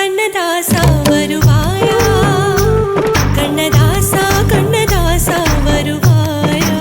கண்ணதாசா வருவாயா கண்ணதாசா கண்ணதாசா வருவாயா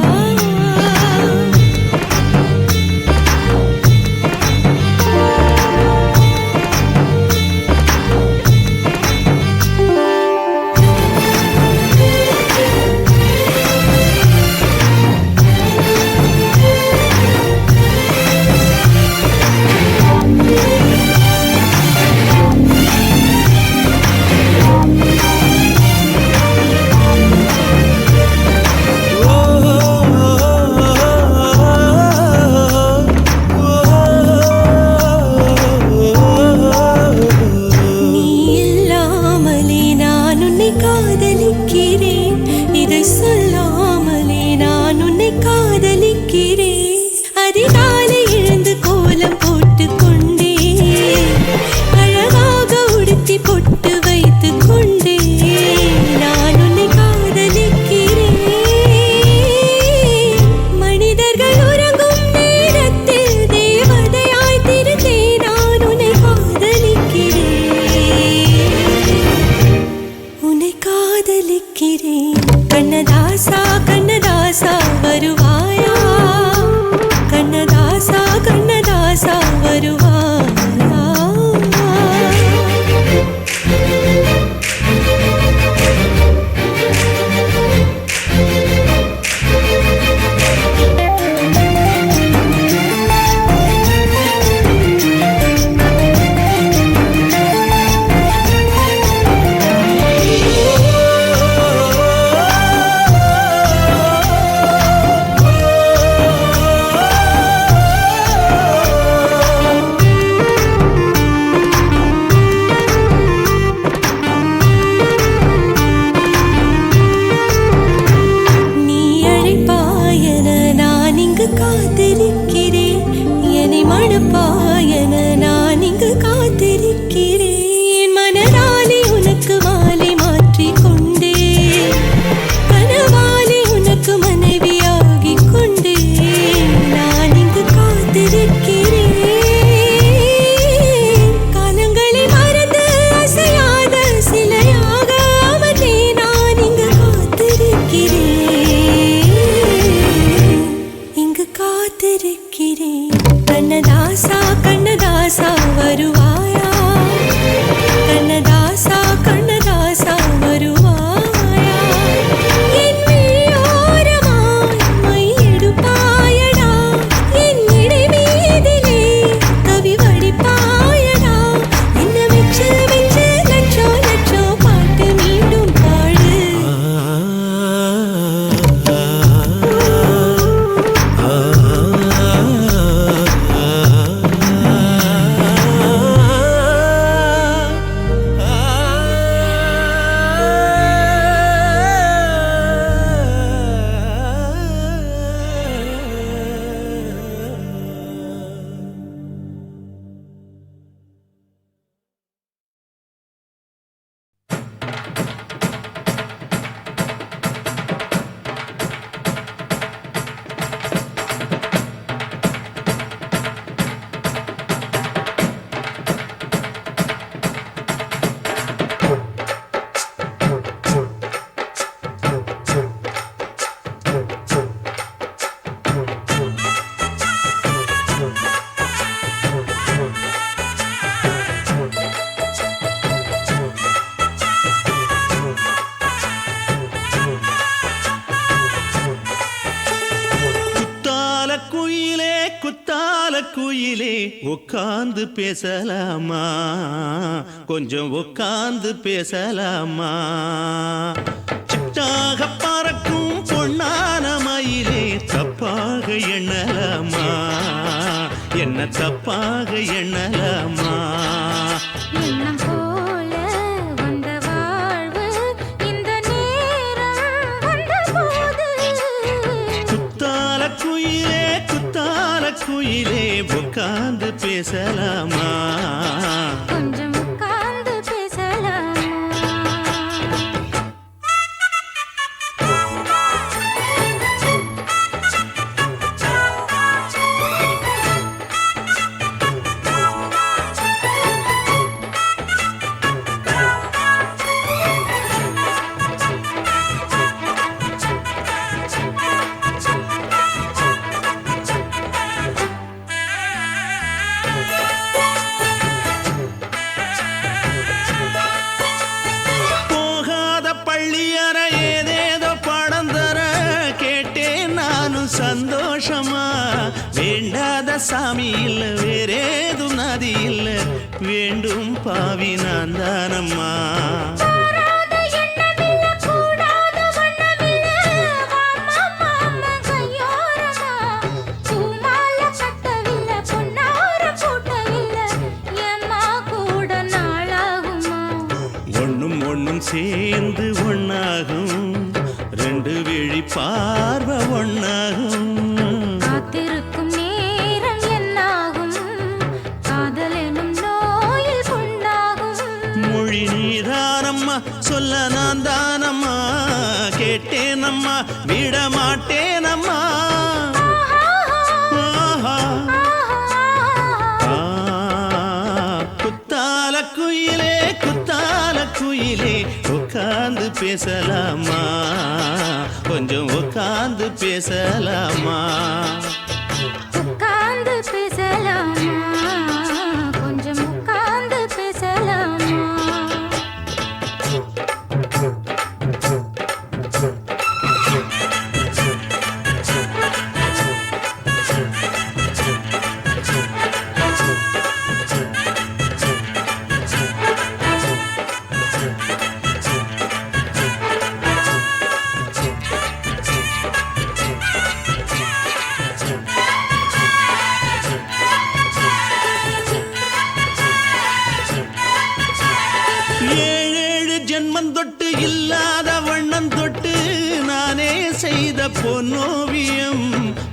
குயிலே உட்கார்ந்து பேசலாமா, கொஞ்சம் உட்கார்ந்து பேசலாமா. சிட்டாக பறக்கும் பொன்னான மயிலே தப்பாக எண்ணலாமா, என்ன தப்பாக எண்ணலாமா. குயிலே உட்கார்ந்து பேசலாமா, கொஞ்சம் உட்கார்ந்து பேசலாமா. பெரும் பாவி நான் தானம்மா. மாறாத எண்ணமில்ல, கூடாத வண்ணமில்ல, வாம்மா மாமா கையோரமா. பூமாலை கட்டவில்லை, பொன்னாரம் பூட்டவில்லை, ஏம்மா கூட நாளாகுமா? ஒண்ணும் ஒண்ணும் சேர்ந்து ஒண்ணாகும், ரெண்டு விழி பார்வை ஒண்ணாகும். காத்திருக்கும் நேரம் என்னாகும்? காதல் எனும் நோயில் புண்ணாகும். மொழி நீதானம்மா, சொல்ல நான் தானம்மா. கேட்டேனம்மா, விட மாட்டேனம்மா. ஆஹா. ஆ, குத்தால குயிலே குத்தால குயிலே, உட்கார்ந்து பேசலாமா? கொஞ்சம் உட்கார்ந்து பேசலாமா? உட்கார்ந்து பேசலாமா? கொஞ்சம் உட்கார்ந்து பேசலாமா? ஏழேழு ஜென்மம் தொட்டு இல்லாத வண்ணம் தொட்டு நானே செய்த பொன்னோவியம்,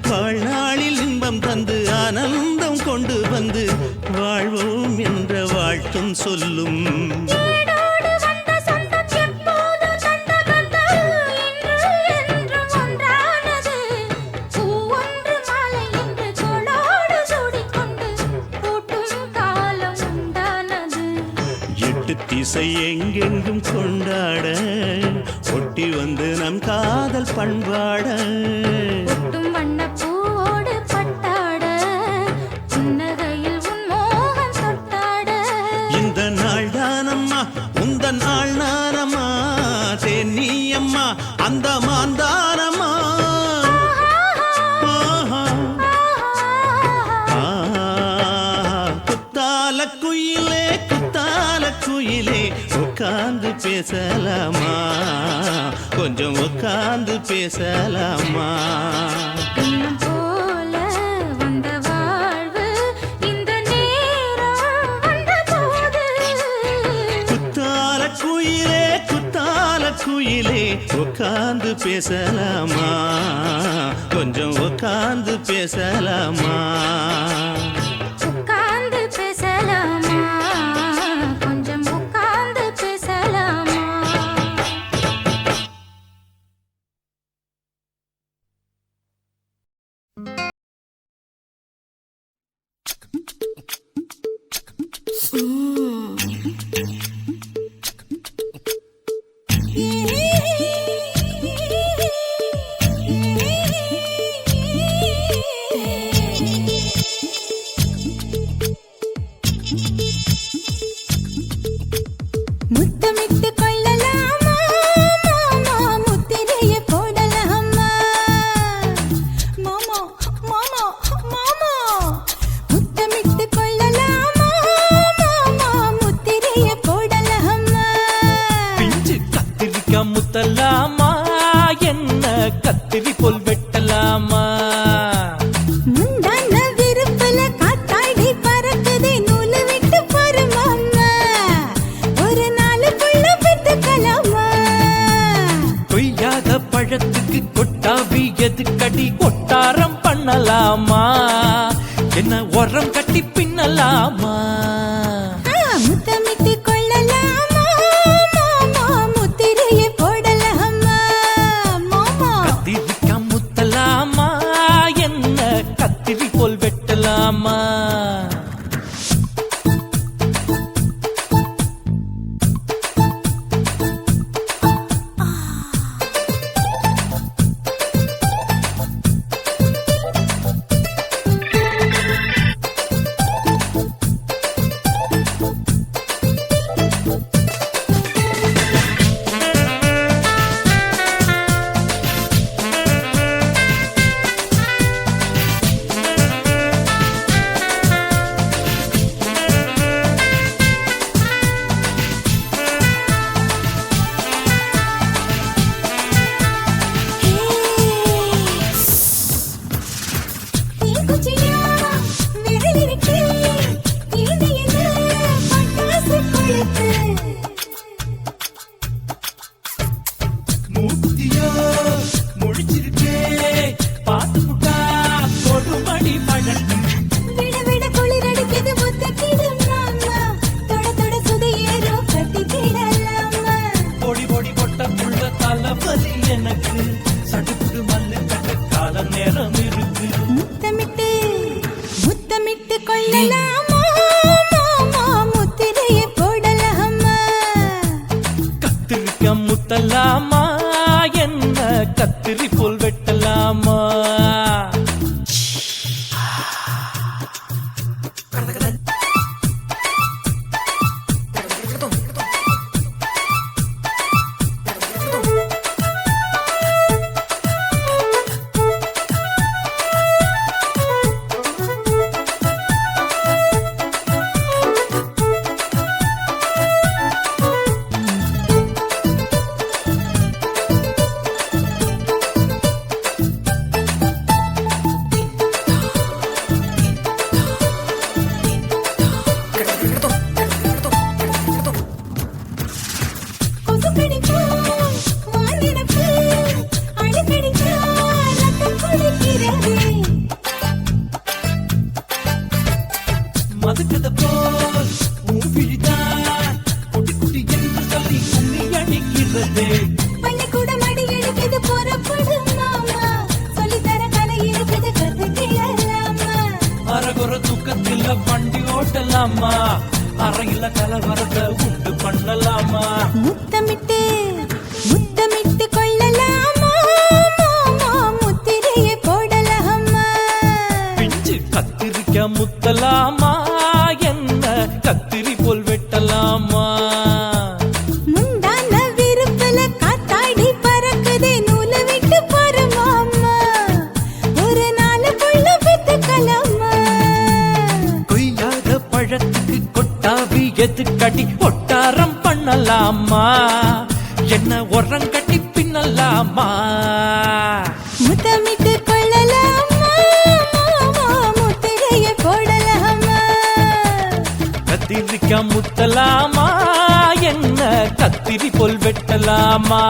வாழ்நாளில் இன்பம் தந்து ஆனந்தம் கொண்டு வந்து வாழ்வோம் என்ற வாழ்த்தும் சொல்லும். ஏடோடு வந்த சொந்தம் எப்போதும் தந்த பந்தம், இன்று என்றும் ஒன்றானது. பூ ஒன்று மாலை என்று தோளோடு சூடிக்கொண்டு பூட்டும் காலம் உண்டானது. எட்டு திசை எங்கெங்கும் கொண்டாட, ஒட்டி வந்து நம் காதல் பண்பாட. ஒட்டும் வண்ணப் பூவோடு பட்டாட, புன்னகையில் உன் மோகம் தொட்டாட. இந்த நாள் தானம்மா உந்த நாள் நானம்மா, தென்னியம்மா அந்த மாந்தானம்மா. ஆஹா. ஆ, குத்தால குயிலே குத்தால குயிலே, உட்கார்ந்து பேசலாமா? கொஞ்சம் உட்கார்ந்து பேசலாமா? இன்னும் போல வந்த வாழ்வு இந்த நேரம் வந்தபோது. குத்தால குயிலே குத்தால குயிலே, உட்கார்ந்து பேசலாமா? கொஞ்சம் உட்கார்ந்து பேசலாமா? உட்கார்ந்து பேசலாமா? கொஞ்சம் உட்கார்ந்து பேசலாமா? முத்தமிட்டு கொள்ளலாமா மாமா, முத்திரைய போடலாமா மாமா மாமா மாமா. முத்தமிட்டு கொள்ளலாமா மாமா, முத்திரைய போடலாமா. பிஞ்சு கத்திரிக்கா முத்தலாமா, என்ன கத்திரி போல் வெட்டலாமா? முந்தான விருப்பல காத்தாடி பறக்குதே, நூலு விட்டு போரு மாமா, ஒரு நாளுக்குள்ள பெத்துக்கலாமா. கொய்யாத பழத்துக்கு கொட்டாவி எதுக்கடி, கொட்டாரம் பண்ணலாமா? என்ன உரம் கட்டி பின்னலாமா? முத்தமிட்டு கொள்ளலாமா மாமா, முத்திரைய போடலாமா மாமா. கத்திரிக்கா முத்தலாமா, என்ன கத்திரி போல் வெட்டலாமா? முத்தலாமா என்ன கத்திரி போல் வெட்டலாமா கொசு கடிச்சா வானிடப்பு அழு கடிச்சா ரத்தம் குளிக்கிறது மதுக்கத போல் விழிதான் குட்டி குட்டி என்று சொல்லி கும்மி அடிக்கிறது பள்ளிக்கூடம் அடி எடுக்குது புறப்படும் மாமா சொல்லித்தர கலை இருக்குது கத்துக்கலாமா அரகுற தூக்கத்தில் வண்டி ஓட்டலாமா அறையில கலவரத்தை உண்டு பண்ணலாமா முத்தமிட்டு முத்தமிட்டு கொள்ளலாமா மாமா முத்திரையை போடலாமா பிஞ்சு கத்திரிக்க முத்தலாமா என்ன கத்திரி போல் வெட்டலாமா முந்தான விருப்பல காத்தாடி பறக்குதே நூலை விட்டு பாரு மாமா ஒரு நாள் புள்ள பெத்துக்கலாமா கொய்யாத பழத்துக்கு கொட்டாவி எதுக்கடி ஒட்டாரம் பண்ணலாமா என்ன உரங்கட்டி பின்னலாமா முத்தமிட்டு கொள்ளலாமா மாமா முத்திரையை போடலாமா கத்திரிக்க முத்தலாமா என்ன கத்திரி போல் வெட்டலாமா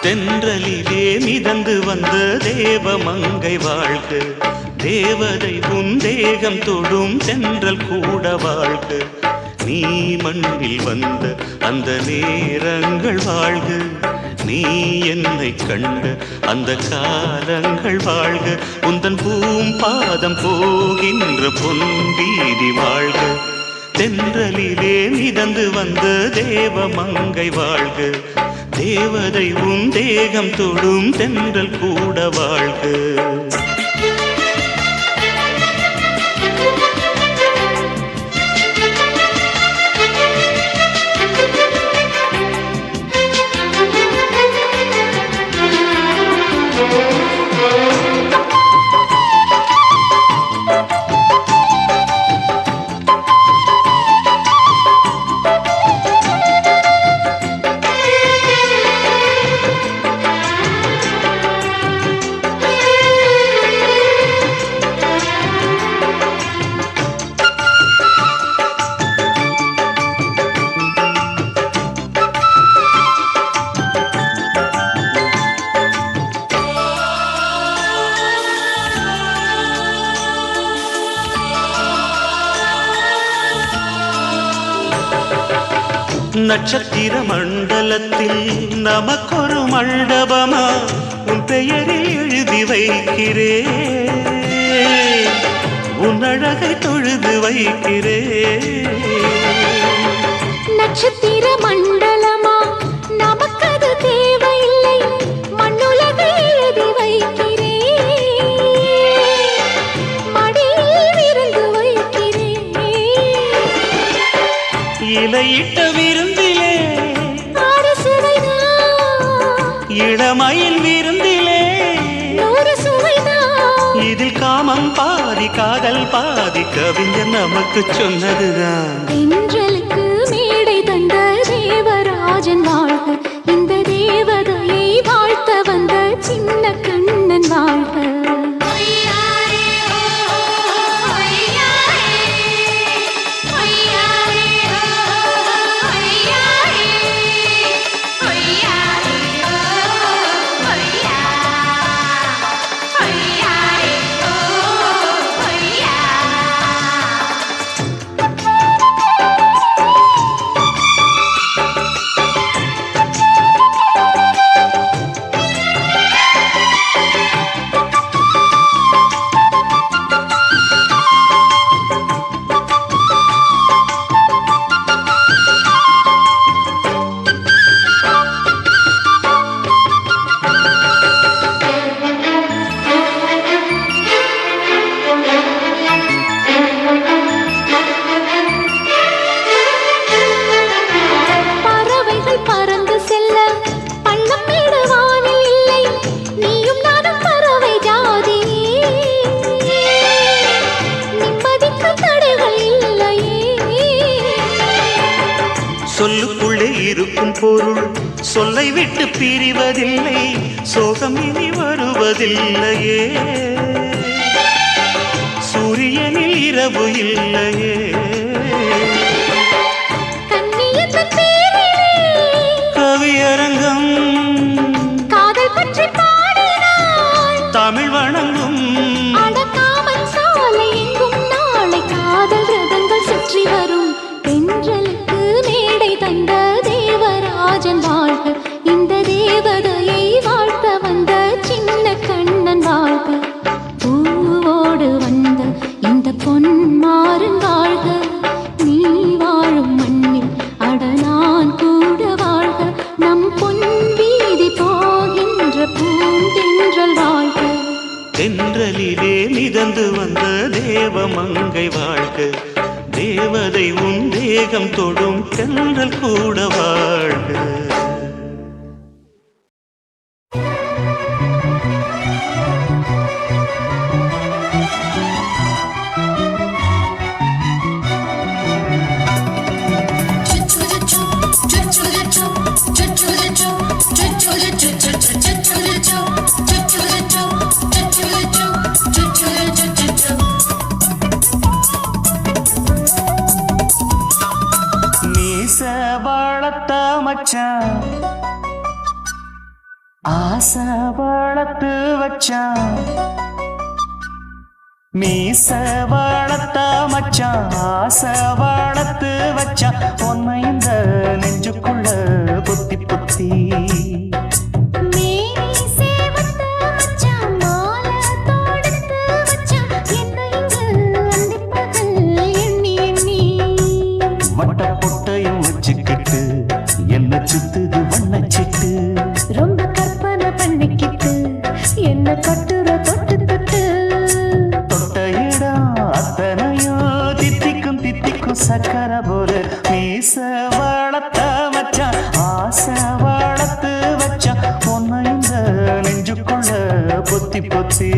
தென்றலிலே மிதந்து வந்த தேவமங்கை வாழ்க தேவதை உன் தேகம் தொடும் தென்றல் கூட வாழ்க நீ மண்ணில் வந்த அந்த நேரங்கள் வாழ்க நீ என்னை கண்ட அந்த காலங்கள் வாழ்க உந்தன் பூம்பாதம் போகின்ற பொன்வீதி வாழ்க தென்றலிலே மிதந்து வந்த தேவமங்கை வாழ்க தேவதை உன் தேகம் தொடும் தென்றல் கூட வாழ்க நட்சத்திர மண்டலத்தில் நமக்கொரு மண்டபமா உன் பெயரில் எழுதி வைக்கிறேன் உன் அழகை தொழுது வைக்கிறேன் நட்சத்திர மண்டலமா நமக்கது தேவையில்லை மண்ணுலகை எழுதி வைக்கிறேன் மடியில் விருந்து வைக்கிறேன் இலையிட்ட விருந்திலே ஆறு சுவைதான் இளமயில் விருந்திலே நூறு சுவைதான் இதில் காமம் பாதி காதல் பாதி கவிஞர் நமக்கு சொன்னதுதான் தென்றலுக்கு மேடை தந்த தேவராஜன் வாழ்க இந்த தேவதையை வாழ்த்த வந்த சின்ன கண்ணன் வாழ்க எழுதும் பொருள் சொல்லை விட்டு பிரிவதில்லை, சோகம் இனி வருவதில்லையே, சூரியனில் இரவு இல்லையே. கவியரங்கம் காதல் பற்றி பாடினாள், தமிழ் வணங்கும் அடக்காமல் சாலை எங்கும் நாளை காதல் ரதங்கள் சுற்றி வரும். தென்றலுக்கு மேடை தந்த தேவராஜன் வாழ்க, இந்த தேவதையை வாழ்த்த வந்த சின்ன கண்ணன் வாழ்க. பூவோடு வந்த இந்த பொன்மாறன் வாழ்க, நீ வாழும் மண்ணில் அட நான் கூட வாழ்க. நம் பொன் வீதி போகின்ற பூந்தென்றல் வாழ்க. தென்றலிலே மிதந்து வந்த தேவமங்கை வாழ்க, தேவதை உன் தேகம் தொடும் தென்றல் கூட வாழ்க. ஆசை வளர்த்து வச்சான், மீச வளர்த்த மச்சான், ஆசை வளர்த்து வச்சான், உன்னை இந்த நெஞ்சுக்குள்ள புத்தி புத்தி. வட்டப்பொட்டையும் வச்சுக்கிட்டு என்ன சுத்துது வண்ணச்சிட்டு, ரொம்ப கற்பனை பண்ணிக்கிட்டு என்ன கட்டுற தொட்டு தொட்டு. தொட்ட இடம் அத்தனையும் தித்திக்கும் தித்திக்கும் சக்கர போல. மீச வளர்த்த மச்சான், ஆசை வளர்த்து வச்சான், உன்னை இந்த நெஞ்சுக்குள்ள பொத்தி பொத்தி.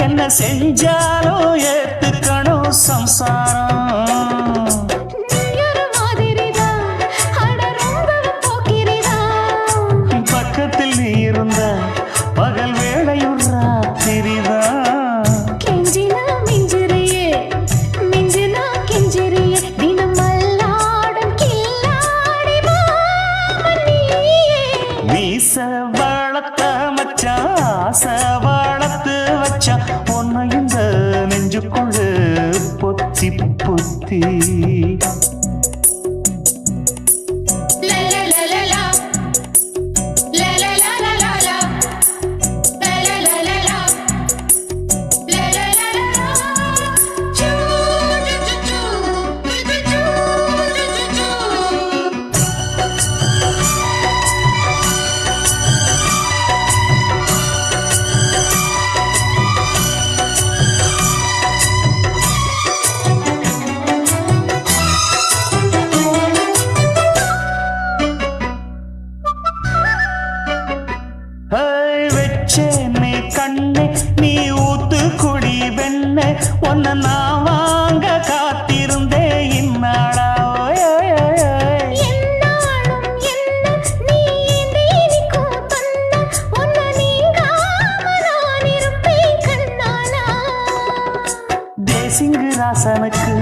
என்ன செஞ்சாலும் ஏத்துக்கணும் சம்சாரம். பக்கத்தில் நீ இருந்த பகல் வேளையும் ராத்திரிதான். கெஞ்சினா மிஞ்சிரியே மிஞ்சினா கெஞ்சிரியே, தினம் மல்லாடும் கில்லாடி மாமணியே. மீச வளர்த்த மச்சான், ஆசை வளர்த்து வச்சான், உன்னை இந்த நெஞ்சுக்குள்ள பொத்தி பொத்தி. வெச்சேனே கண்ணே நீ ஊத்து குடி வெண்ணே, உன்னை நான் வாங்க காத்திருந்தே இந்நாடா. தேசிங்கு ராசனுக்கு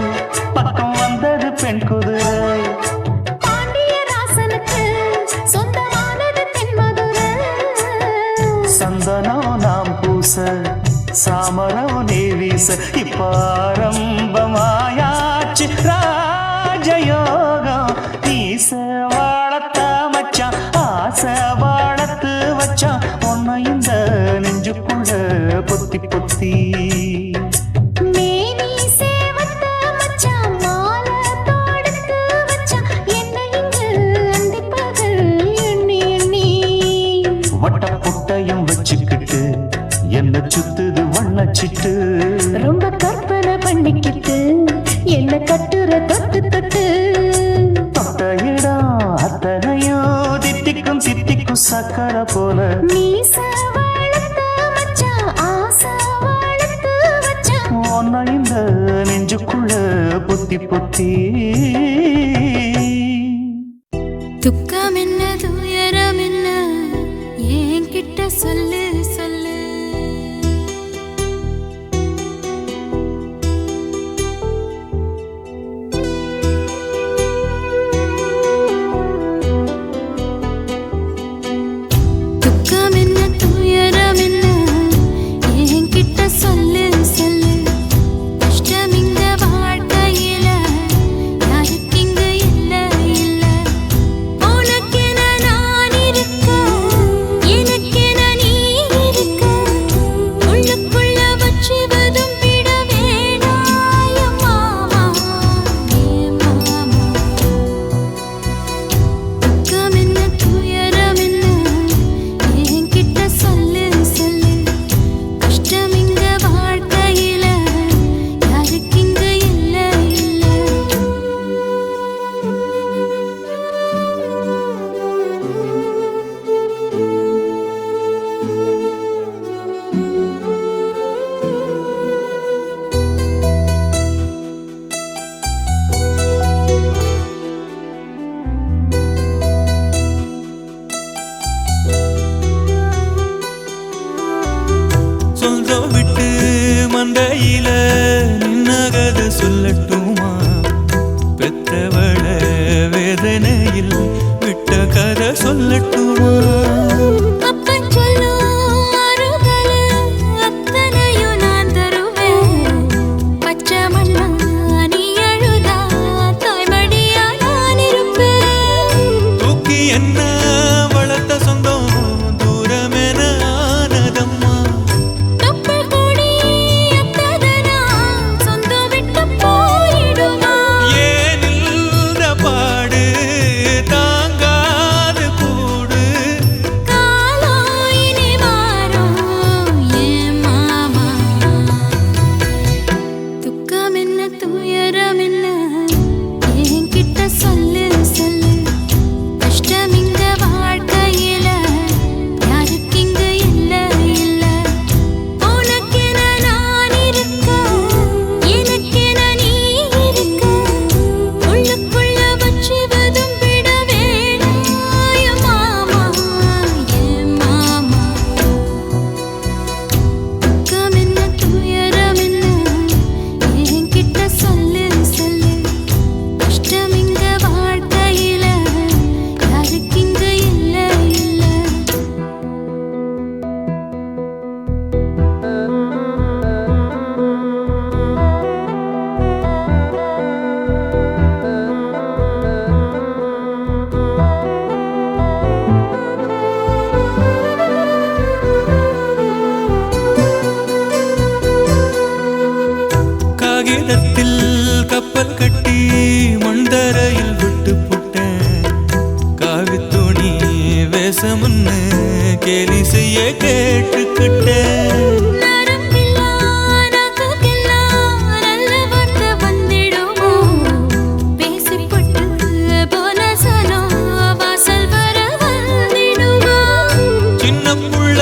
வீச இப்பாரம்பமாயாச்சு ராஜயோகம். நீச வாழத்த மச்சான் ஆசை வாழத்து வச்சான் உன்னை இந்த நெஞ்சுக்குள்ள பொத்தி பொத்தி. மேனி சேவத்த மச்சான் மாலை தொடுத்து வச்சான் என்னை இங்கு அந்திப்பகல் எண்ணி எண்ணி. வட்ட புட்டையும் வச்சுக்கிட்டு என்ன சுத்துது வண்ணச்சிட்டு. ரொம்ப கற்பனை பண்ணிக்கிட்டு என்ன கட்டுற தொட்டு தொட்டு. தொட்ட இடம் அத்தனையோ தித்திக்கும் தித்திக்கும் சக்கரை போல. மீச வளர்த்த மச்சான் ஆசை வளர்த்து வச்சான் உன்னை இந்த நெஞ்சுக்குள்ள பொத்தி பொத்தி. துக்கம் என்ன துயரம் என்ன என்கிட்ட சொல்லு சொல்லு. துக்கம் என்ன துயரம் என்ன என்கிட்ட சொல்லு சொல்லு. கஷ்டம் இங்க வாழ்க்கையில யாருக்கு இங்க இல்ல இல்ல. உனக்கென நான் இருக்க எனக்கென நீ இருக்க. உள்ளுக்குள்ள வச்சுவதும் விட வேணாய மாமா ஏ மாமா. துக்கம் என்ன துயரம் என்ன என்கிட்ட சொல்லு சொல்லு. கஷ்டம் இங்க வாழ்க்கையில யாருக்கு இங்க இல்ல இல்ல. சொந்தம் விட்டு மந்தையில நின்னகத சொல்லட்டுமா. பெத்தவள வேதனையில் விட்ட கதை சொல்லட்டுமா. அப்பன் சொல்லும் அருகலு அத்தனையும் நான் தருவேன். பச்சை மண்ணா நீ அழுதா தாய்மடியா நான் இருப்பேன். தூக்கி என்ன வளர்த்த சொந்தம் தூரமென ஆனதம்மா. தொப்புள் கொடி அத்ததனா சொந்தம் விட்டு போயிடுமா. ஏன் இந்த பாடு தாங்காது கூடு. காலம் இனி மாறும் ஏன் மாமா. துக்கம் என்ன துயரம் என்ன என்கிட்ட சொல்லு சொல்லு. கஷ்டம் இங்க வாழ்க்கையில யாருக்கு இங்க இல்ல இல்ல. உனக்கென நான் இருக்க எனக்கென நீ இருக்க. உள்ளுக்குள்ள வச்சுவதும் விட வேணாய மாமா ஏ மாமா. துக்கம் என்ன துயரம் என்ன என்கிட்ட சொல்லு சொல்லு. கஷ்டம் இங்க வாழ்க்கையில யாருக்கு இங்க இல்ல இல்ல. காகிதத்தில் கப்பல் கட்டி மண்தரையில் விட்டு புட்டேன். காவித்துணி வேஷமுன்னு கேலி செய்ய கேட்டுக்கிட்டேன். நரம்பில்லா நகைக்கெல்லாம் நல்ல வார்த்தை வந்திடுமோ. பேசிப்பட்டு போன சனம் வாசல் வர வந்திடுமோ. சின்ன புள்ள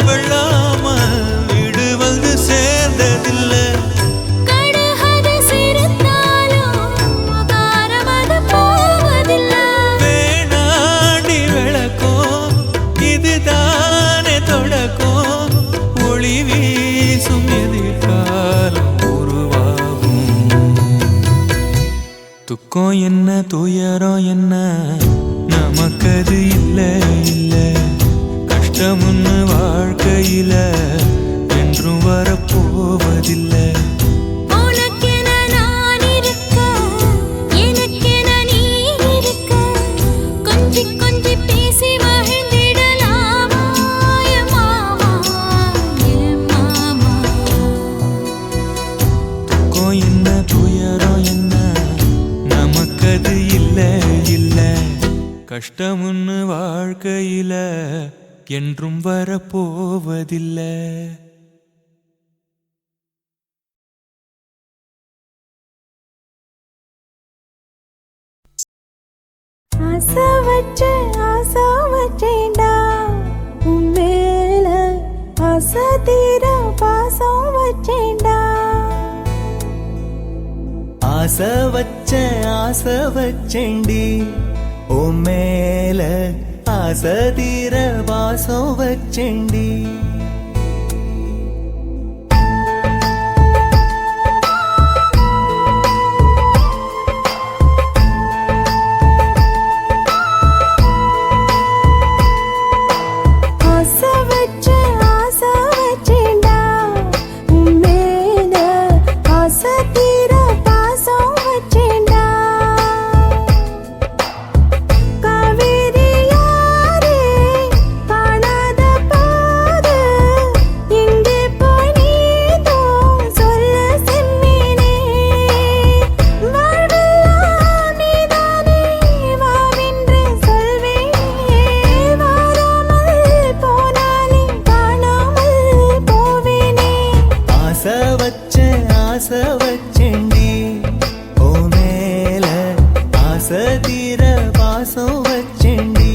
வெள்ளாம வீடு வந்து சேர்ந்ததில்லை. கடுகது சிரித்தாலும் காரமது போவதில்லை. வேணாண்டி விளக்கம் இதுதானே தொடக்கம். ஒளி வீசும் எதிர்காலம் உருவாகும். துக்கம் என்ன துயரம் என்ன நமக்கது இல்ல இல்ல. கஷ்டம்னு வாழ்க்கையில என்றும் வரப்போவதில்லை. வாழ்க்கையில என்றும் வரப்போவதில்லை. ஆசை வச்சேன்டா உன் மேல ஆசை தீர பாசம் வச்சேன்டா. ஆசை வச்சேண்டி உன் மேல ஆசை தீர வாசம் வச்சேண்டி. ஆசை வச்சேண்டி உன் மேல ஆசை தீர வாசம் வச்சேண்டி.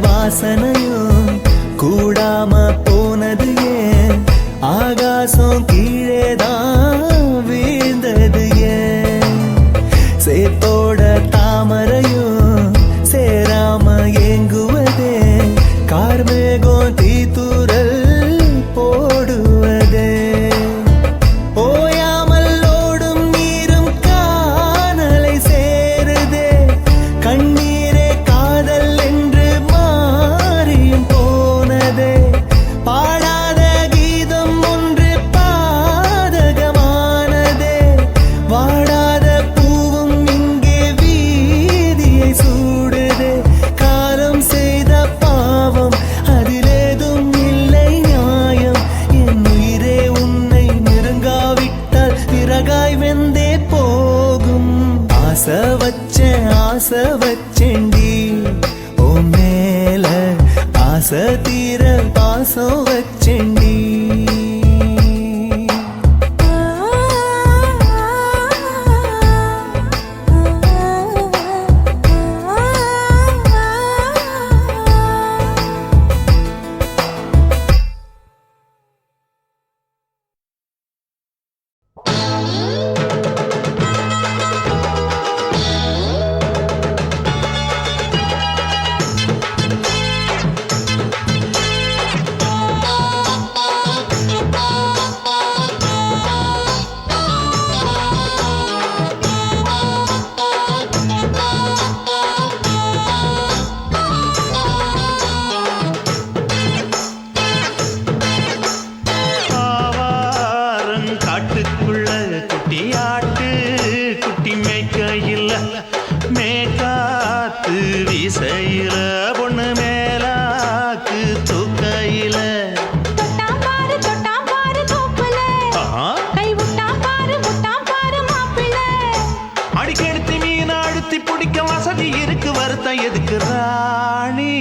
வாசனையும் கூடாம போனது ஏன்? ஆகாசம் கீழேதான் வீழ்ந்தது ஏன்? சேத்தோட தாமரையும் சேராம ஏங்குவதே, கார்மேகம் தீத்துரல் போடுவதே. ஓயாமல் ஓடும் நீரும் காணலை சேருதே, கண்ணீரே காதல் என்று மாறி வீசையில பொண்ணு மேலாக்கு தூக்கையில தொட்டாம் பாரு தோப்புல கை விட்டாம் பாரு மாப்பிள்ளை அடிக்கெடுத்து மீன் அழுத்தி பிடிக்க வசதி இருக்கு வருத்தம் எதுக்கு ராணி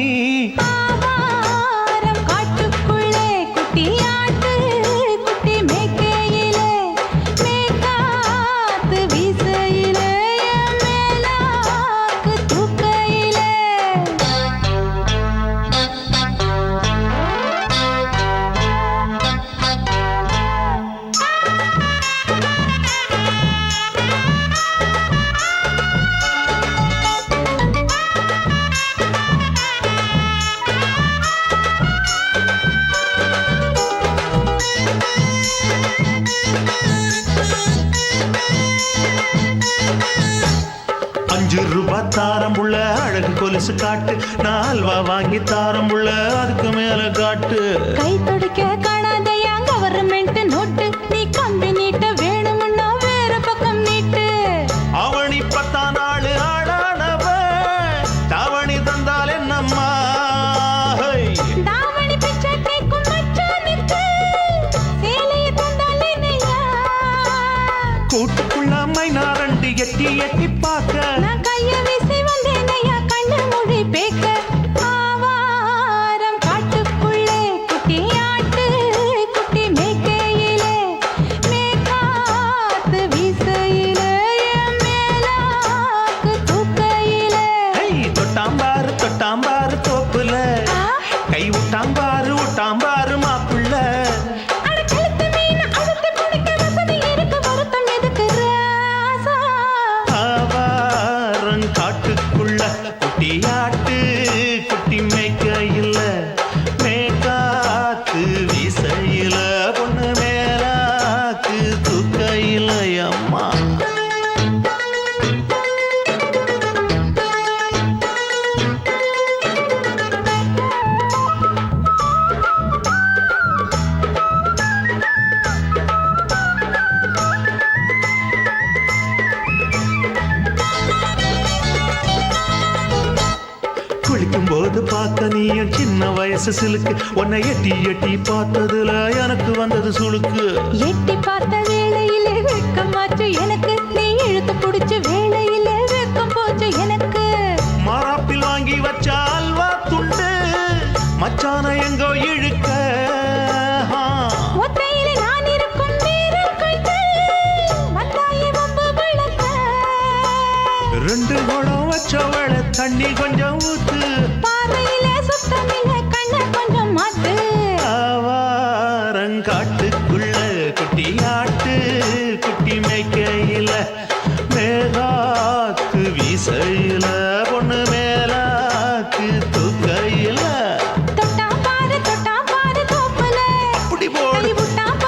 ஆவாரம் காட்டுக்குள்ளே குட்டியாட்டு குட்டி மேய்க்கையிலே மேய்காத்து வீசையிலே என் மேலாக்கு தூக்கையிலே ₹5 தாரம் புள்ள அழகு கொலுசு காட்டு நான் அல்வா வாங்கி தாரம் புள்ள அதுக்கு மேல காட்டு கை துடிக்க காணாதையா கவர்மெண்ட் நோட்டு நீ கம்பி நீட்ட வேணும்னா வேற பக்கம் நீட்டு அவனி 10 நாள் ஆளானவ தாவணி தந்தால் என்னம்மா தாவணி பிச்சை கேக்கும் மச்சானுக்கு சேலையை தந்தாலே நையா கூட்டுக்குள்ள மைனாரண்டு எட்டி எட்டி பார்க்க நான் கைய வீசி வந்தேன் ஐயா கண்ணு மொழி பேக்க ஆவாரம் காட்டுக்குள்ளே குட்டியாட்டு குட்டி மேய்க்கையிலே மேய்காத்து வீசையிலே என் மேலாக்கு தூக்கையிலே தொட்டாம்பாரு தோப்புல கை விட்டாம்பாரு மாப்பிள்ள அட கழுத்து மீன் அழுத்தி பிடிக்க வசதி இருக்கு வருத்தம் எதுக்கு ராசா ஆவாரம் காட்டுக்குள்ள குட்டியாட்டு குட்டி மேய்க்கையில மேய்காத்து வீசையில பொண்ணு மேலாக்கு தூக்கையில அம்மா குளிக்கும் போது பார்த்த நீயும் சின்ன வயசு சிலுக்கு உன்னை எட்டி எட்டி பார்த்ததுல எனக்கு வந்தது சுளுக்கு எட்டி பார்த்த வேளையிலே வெட்கமாச்சு எனக்கு நீ இழுத்து பிடிச்ச வேளையிலே வெட்கம் போச்சு எனக்கு மாறாப்பில் வாங்கி வச்ச அல்வா துண்டு மச்சான எங்கோ இழுக்க ஒத்தையிலே நான் இருக்கும் நேரம் கண்டு வந்தாயே வம்பு விளக்க 2 குடம் வச்சவள தண்ணி கொஞ்சம் ஊத்து பார்வையிலே சுத்தமில்லை கண்ணை கொஞ்சம் மாத்து ஆவாரங்காட்டுக்குள்ள குட்டியாட்டு குட்டி மேய்க்கையில மேலாக்கு வீசையில பொண்ணு மேலாக்கு தூக்கையில தொட்டாம் பாரு தோப்புல அப்படி போடு கை விட்டாம்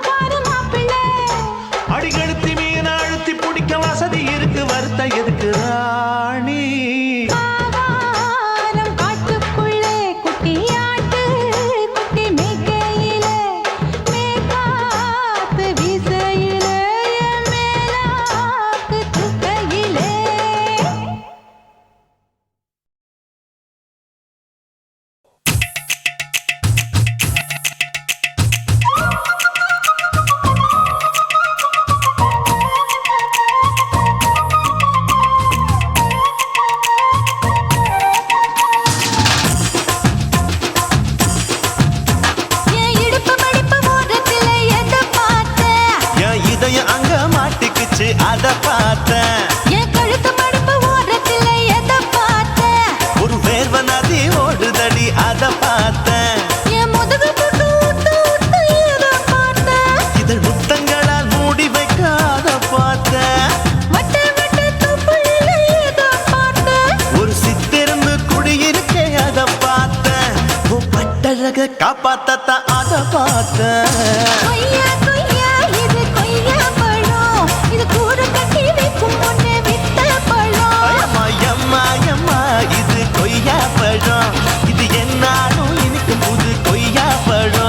பாரு மாப்பிள்ளை அடிக்கெடுத்து மீன் அழுத்தி பிடிக்க வசதி இருக்கு வருத்தம் எதுக்கு ராணி ஆவாரம் காட்டுக்குள்ளே குட்டியாட்டு குட்டி மேய்க்கையிலே மேய்காத்து வீசையிலே என் மேலாக்கு தூக்கையிலே என் இடுப்பு மடிப்பு ஓரத்துல எதை பார்த்தேன் என் இதயம் அங்க மாட்டிக்குச்சு அத பார்த்தேன் என் கழுத்து மடிப்பு ஓரத்துல எதை பார்த்தேன் ஒரு வேர்வ நதி ஓடுதடி அத பார்த்தேன் என் முதுகு புட்டு ஊத்து ஊத்து எதை பார்த்தேன் இதழ் முத்தங்களால் மூடி வைக்க அத பார்த்தேன் வட்ட வட்ட தொப்புளில எதை பார்த்தேன் ஒரு சித்திருந்து குடியிருக்கே அத பார்த்தேன் உன் பட்டழக காப்பாத்தத்தான் அத பார்த்தேன் கொய்யா கொய்யா இது கொய்யா பழம் இது கூட கட்டி வைக்கும் முன்னே விட்ட பழம் அம்மா எம்மா எம்மா இது கொய்யா பழம் இது என்னாலும் இனிக்கும் புது கொய்யா பழம்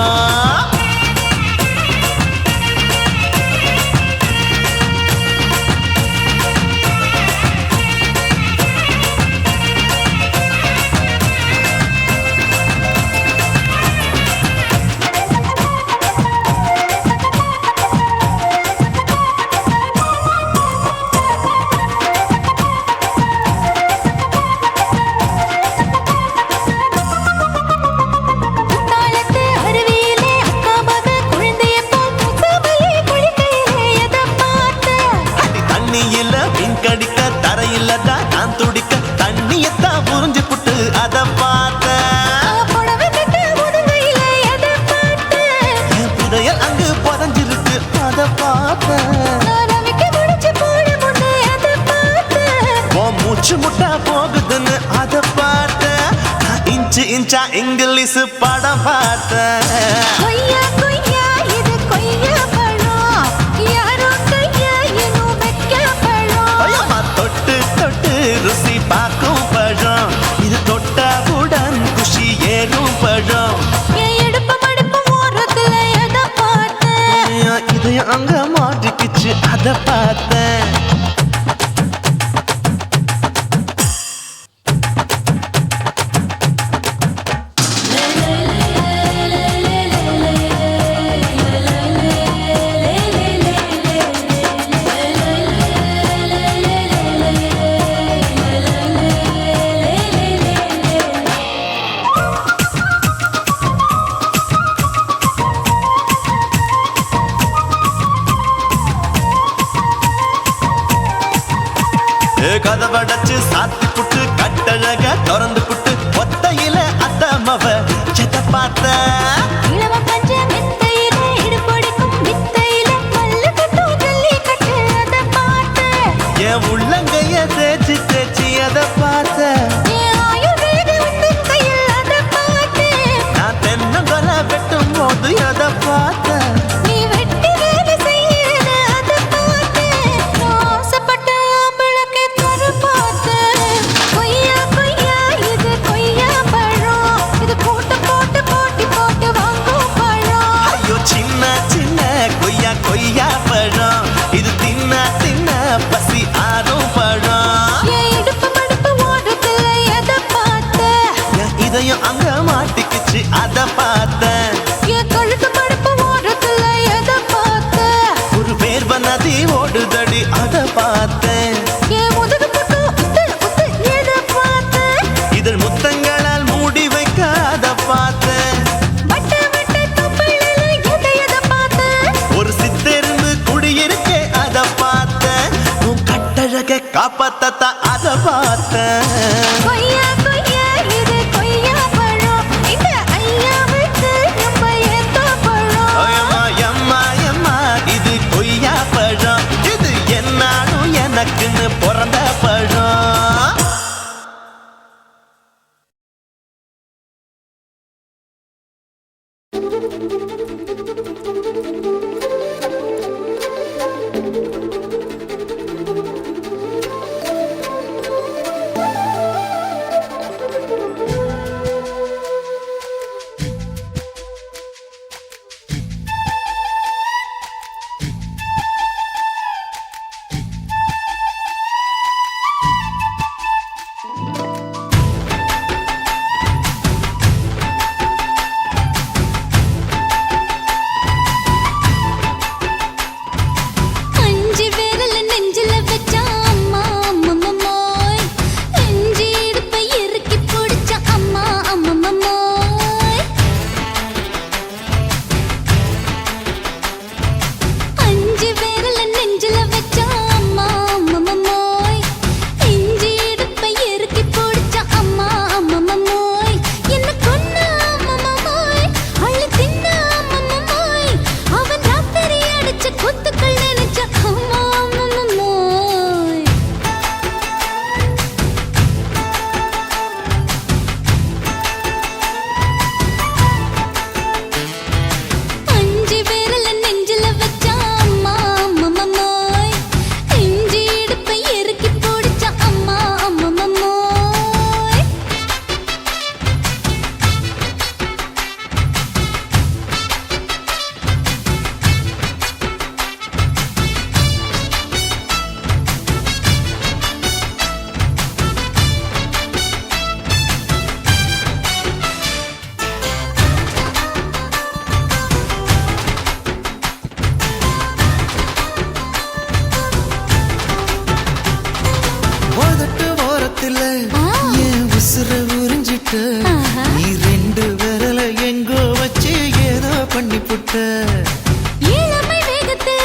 5 இன்ச்சா இங்கிலீஷ் படம் பார்த்தேன். கொய்யா கொய்யா இது கொய்யா பழம் யாரோ கையா இன்னும் வைக்க பழம் ஐயம்மா, தொட்டு தொட்டு ருசி பார்க்கும் பழம். இது தொட்டாவுடன் குஷி ஏறும் பழம். என் இடுப்பு மடுப்பு ஓரத்துல எதை பார்த்தேன் இதயம் அங்க மாட்டிக்கிச்சு அத பார்த்தேன். கதவடைச்சு சாத்தி புட்டு கட்டழக திறந்து புட்டு ஒத்தையில அத்தமவ செத்த பார்த்த. இளவ பஞ்ச மெத்தையில இடுப்பொடிக்கும் வித்தையில பல்லு கட்டும் ஜல்லி கட்டு அதை பார்த்தேன் என் உள்ளங்கைய தேய்ச்சி தேய்ச்சி அத பார்த்த. என் ஆயுர்வேத உந்தன் கையில் அதை பார்த்தேன் நான் தென்னங்கொலை வெட்டும் போது அத பார்த்த. நீ வெட்டி வேலை செய்யற அதை பார்த்தேன் நான் ஆசைப்பட்ட ஆம்பளக்கு தர பார்த்தேன். கொய்யா கொய்யா இது கொய்யா பழம் இது போட்டு போட்டு போட்டி போட்டு வாங்கும் பழம் ஐயோ சின்ன சின்ன கொய்யா கொய்யா பழம். இது தின்ன தின்ன பசி ஆறும் பழம். என் இடுப்பு மடுப்பு ஓரத்துல எதை பார்த்தேன் என் இதயம் அங்க மாட்டிக்கிச்சு அத பார்த்தேன். என் கழுத்து மடுப்பு ஓரத்துல எதை பார்த்தேன் ஒரு வேர்வ நதி ஓடுதடி அத பார்த்தேன். என் முதுகு பக்கம் உத்து உத்து எதை பார்த்தேன் இதழ் முத்தங்களால் மூடி வைக்க அத பார்த்தேன். வட்ட வட்ட தொப்பையில எதை பார்த்தேன் ஒரு சித்தெரும்பு குடியிருக்கே அத பார்த்தேன். உன் கட்டழக காப்பாத்தத்த அத பார்த்தேன். கொய்யா கொய்யா இது கொய்யா பழம் இந்த ஐயாவுக்கு ரொம்ப ஏத்த பழம் ஐயம்மா எம்மா எம்மா இது கொய்யா பழம். இது என்னாலும் எனக்குன்னு பிறந்த பழம். அஞ்சு விரல் நெஞ்சில வச்சா அம்மா அம்மம்மோய் நெஞ்சு இடுப்பை இறுக்கி பிடிச்ச அம்மா அம்மம்மோய் அஞ்சு விரல் நெஞ்சில வச்சா அம்மா அம்மம்மோய் நெஞ்சு இடுப்பை இறுக்கி பிடிச்ச அம்மா அம்மம்மோய் என்ன கொன்ன அம்மம்மோய் அள்ளி தின்ன அம்மம்மோய் அவன் ராத்திரி அடிச்ச கொத்துக்கள் நினைச்ச அம்மா அம்மம்மோய் அஞ்சு விரல் நெஞ்சில வச்சா அம்மா அம்மம்மோய் நெஞ்சு இடுப்பை இறுக்கி பிடிச்ச அம்மா அம்மம்மோய் உதட்டு ஓரத்துல என் உசுர உறிஞ்சிட்ட. ஆஹா. நீ 2 விரல எங்கோ வச்சு ஏதோ பண்ணி புட்ட. இளமை வேகத்துல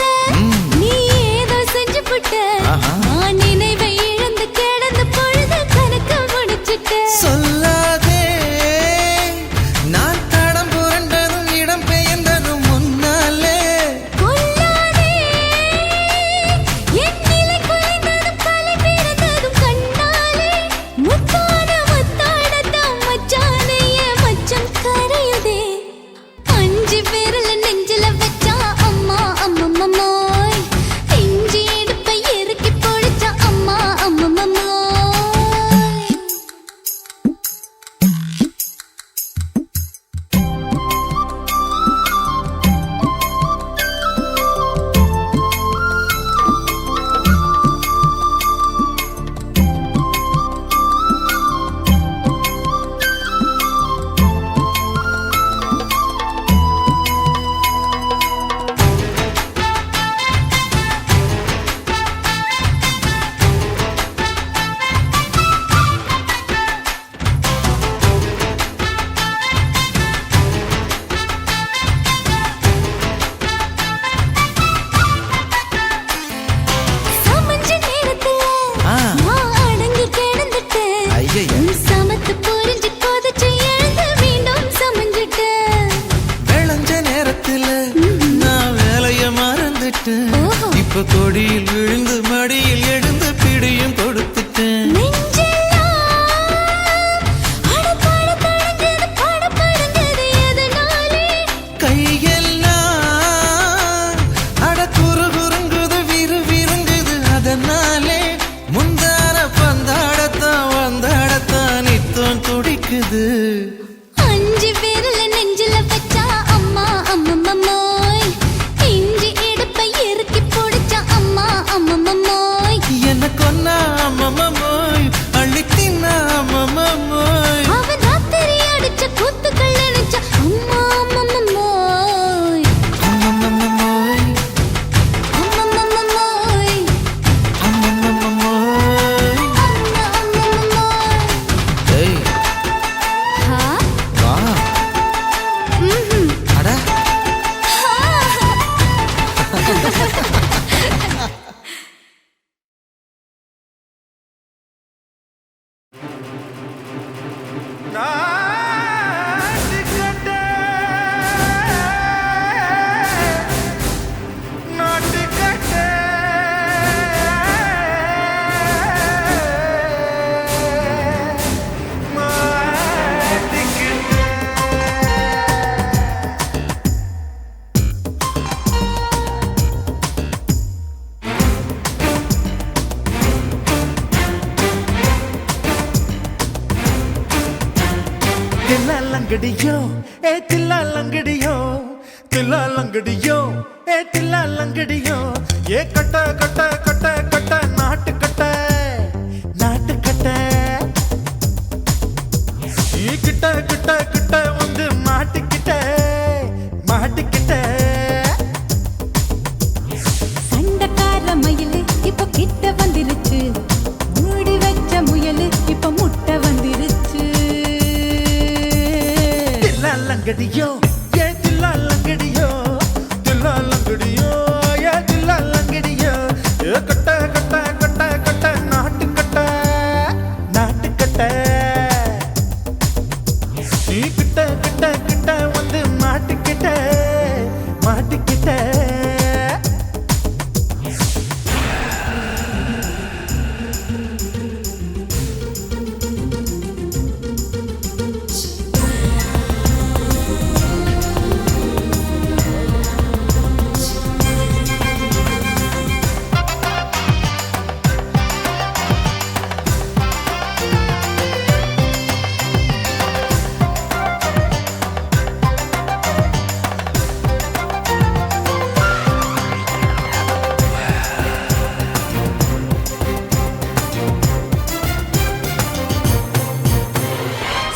நீ ஏதோ செஞ்சு புட்ட ஆஹா. நான் நினைவை இழந்து கிடந்து பொழுது கணக்கு முடிச்சிட்ட சொல்லாதே நான் தடம் புரண்டதும் இடம் பெயர்ந்ததும் முன்னாலே. கொல்லாதே என் நிலை குலைந்ததும் தலை பிறந்ததும் கண்ணாலே முத்தான முத்தாடத்தான் மச்ச துடிக்குது. அஞ்சு விரல நெஞ்சில வச்சா அம்மா அம்மம்மோய், இஞ்சி இடுப்பை இறுக்கி பிடிச்சா அம்மா அம்மம்மோய், என்ன கொன்னா அம்மம்மோய், அள்ளித்தின்னா அம்மம்மோய். அவன் ராத்திரி அடிச்ச கூத்துக்கள் நினைச்சா அம்மா அம்மம்மோய், அம்மம்மோய், அம்மம்மோய், அம்மம்மோய். அம்மா அம்மம்மோய். ஏய் ஹா? வா. ம்ஹும். அட தில்லாலங்கடியோ ஏ தில்லாலங்கடியோ, தில்லாலங்கடியோ ஏ தில்லாலங்கடியோ, ஏ கட்ட கட்ட கட்ட கட்ட நாட்டு கட்ட நாட்டு கட்ட, நீ கிட்ட கிட்ட கிட்ட வந்து மாட்டிக்கிட்ட மாட்டிக்கிட்ட. சண்டைக்கார மயிலு இப்ப கிட்ட வந்துருச்சு, மூடி வச்ச முயலு இப்ப முட்டை வந்துருச்சு. தில்லாலங்கடியோ ஏ தில்லாலங்கடியோ, தில்லாலங்கடியோ ஏ தில்லாலங்கடியோ, ஏ கட்ட கட்ட கட்ட கட்ட நாட்டு கட்ட நாட்டு கட்ட, நீ கிட்ட கிட்ட கிட்ட வந்து மாட்டிக்கிட்ட மாட்டிக்கிட்ட.